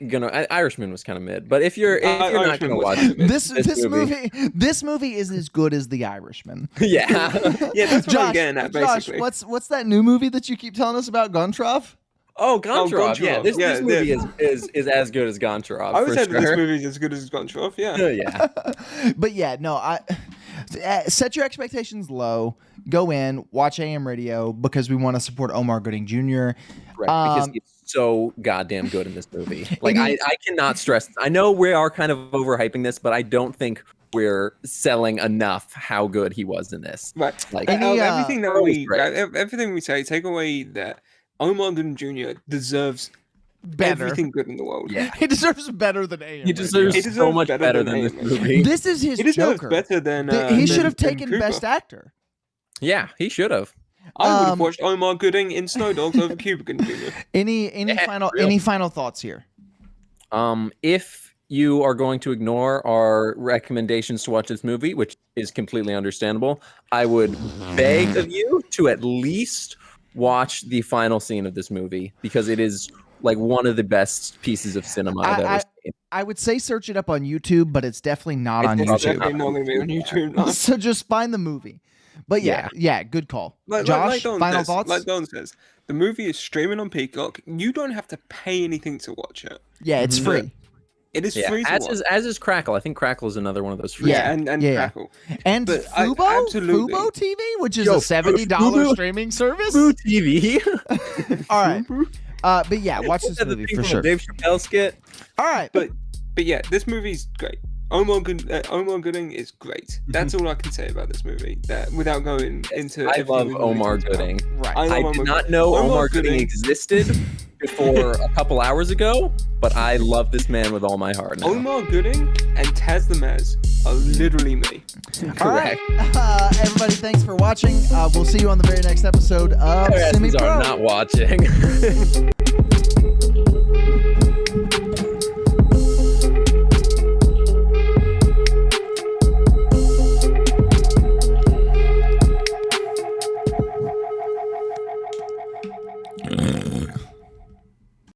gonna, Irishman was kind of mid, but if you're not Irishman gonna was watch kind of mid. This movie is as good as The Irishman. yeah, Yeah, that's what I'm getting at, Josh, basically. what's that new movie that you keep telling us about, Gontrov? oh Goncharov, yeah, Goncharov. this Yeah, movie is as good as Goncharov. I always for said this sure. movie is as good as Goncharov. Yeah. Yeah, But yeah, no, set your expectations low. Go in, watch AM Radio because we want to support Omar Gooding Jr. right, because he's so goddamn good in this movie. Like I cannot stress. I know we are kind of overhyping this, but I don't think we're selling enough how good he was in this. Right. Like everything great. everything we say, take away that Omar Gooding Jr. deserves Better. everything good in the world. Yeah. He deserves better than AM. He deserves He so deserves much better better than than this Amos. movie. This is his He deserves Joker. better than He should have than taken Cooper. Best Actor. Yeah, he should have. I would have watched Omar Gooding in Snow Dogs over Cuba Gooding Jr. Any final thoughts here? If you are going to ignore our recommendations to watch this movie, which is completely understandable, I would beg of you to at least watch the final scene of this movie because it is like one of the best pieces of cinema I've ever seen. I would say search it up on YouTube, but it's definitely not on It's YouTube. definitely not going to be on YouTube. No. So just find the movie. But yeah, good call. Like Josh, Don final says, thoughts? Like Don says, the movie is streaming on Peacock. You don't have to pay anything to watch it. Yeah, it's free. It is free to as watch. as is Crackle. I think Crackle is another one of those free. Yeah, and Crackle. And But Fubo TV, which is a $70 Fubo- streaming service. Fubo TV. All right. But yeah, watch this The movie thing for from sure. the Dave Chappelle skit. All right. But yeah, this movie's great. Omar Gooding is great. That's all I can say about this movie. That without going into. I love everything we Omar talked about. Gooding. Right. I did not know Omar Gooding existed before a couple hours ago, but I love this man with all my heart now. Omar Gooding and Taz the Maz are literally me. All right. Everybody, thanks for watching. We'll see you on the very next episode of Their asses Semi Pro. are not watching.